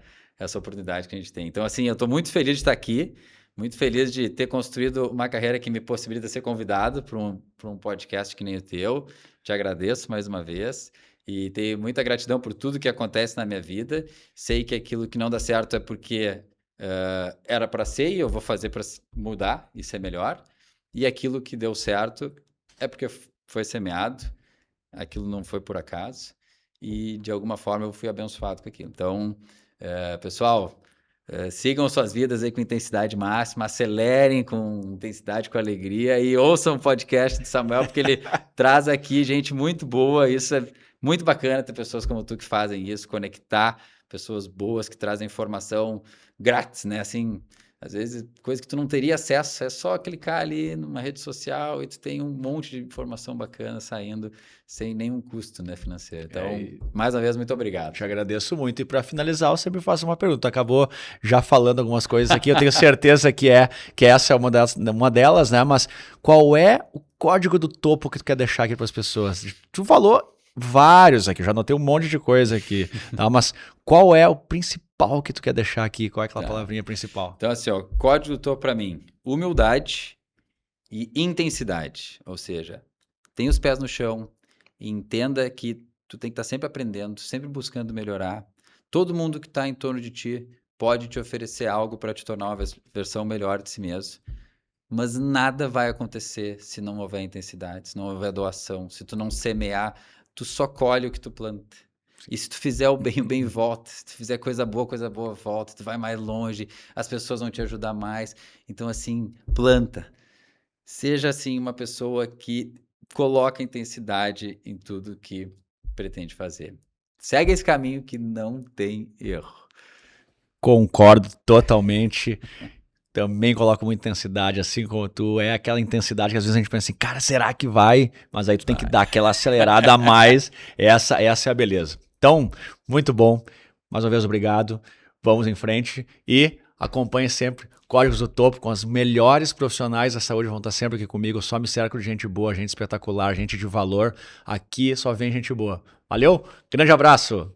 oportunidade que a gente tem. Então, assim, eu estou muito feliz de estar aqui. Muito feliz de ter construído uma carreira que me possibilita ser convidado para um podcast que nem o teu. Te agradeço mais uma vez e tenho muita gratidão por tudo que acontece na minha vida. Sei que aquilo que não dá certo é porque era para ser e eu vou fazer para mudar e ser melhor. E aquilo que deu certo é porque foi semeado, aquilo não foi por acaso e de alguma forma eu fui abençoado com aquilo. Então, pessoal, sigam suas vidas aí com intensidade máxima, acelerem com intensidade, com alegria e ouçam o podcast do Samuel, porque ele traz aqui gente muito boa. Isso é muito bacana ter pessoas como tu que fazem isso, conectar pessoas boas que trazem informação grátis, né? Assim, às vezes, coisa que tu não teria acesso, é só clicar ali numa rede social e tu tem um monte de informação bacana saindo sem nenhum custo, né, financeiro. Então, mais uma vez, muito obrigado. Te agradeço muito. E para finalizar, eu sempre faço uma pergunta. Tu acabou já falando algumas coisas aqui, eu tenho certeza que essa é uma delas, né? Mas qual é o código do topo que tu quer deixar aqui para as pessoas? Tu falou vários aqui, já anotei um monte de coisa aqui, tá? Mas qual é o principal que tu quer deixar aqui? Qual é aquela palavrinha principal? Então, assim, ó, código do topo para mim, humildade e intensidade. Ou seja, tenha os pés no chão e entenda que tu tem que estar sempre aprendendo, sempre buscando melhorar. Todo mundo que está em torno de ti pode te oferecer algo para te tornar uma versão melhor de si mesmo. Mas nada vai acontecer se não houver intensidade, se não houver doação, se tu não semear, tu só colhe o que tu planta. E se tu fizer o bem volta. Se tu fizer coisa boa volta. Tu vai mais longe, as pessoas vão te ajudar mais. Então, assim, planta. Seja, assim, uma pessoa que coloca intensidade em tudo que pretende fazer. Segue esse caminho que não tem erro. Concordo totalmente. Também coloco muita intensidade, assim como tu. É aquela intensidade que às vezes a gente pensa assim, cara, será que vai? Mas aí tu tem que dar aquela acelerada a mais. Essa é a beleza. Então, muito bom. Mais uma vez, obrigado. Vamos em frente e acompanhe sempre Códigos do Topo com os melhores profissionais da saúde. Vão estar sempre aqui comigo. Eu só me cerco de gente boa, gente espetacular, gente de valor. Aqui só vem gente boa. Valeu? Grande abraço!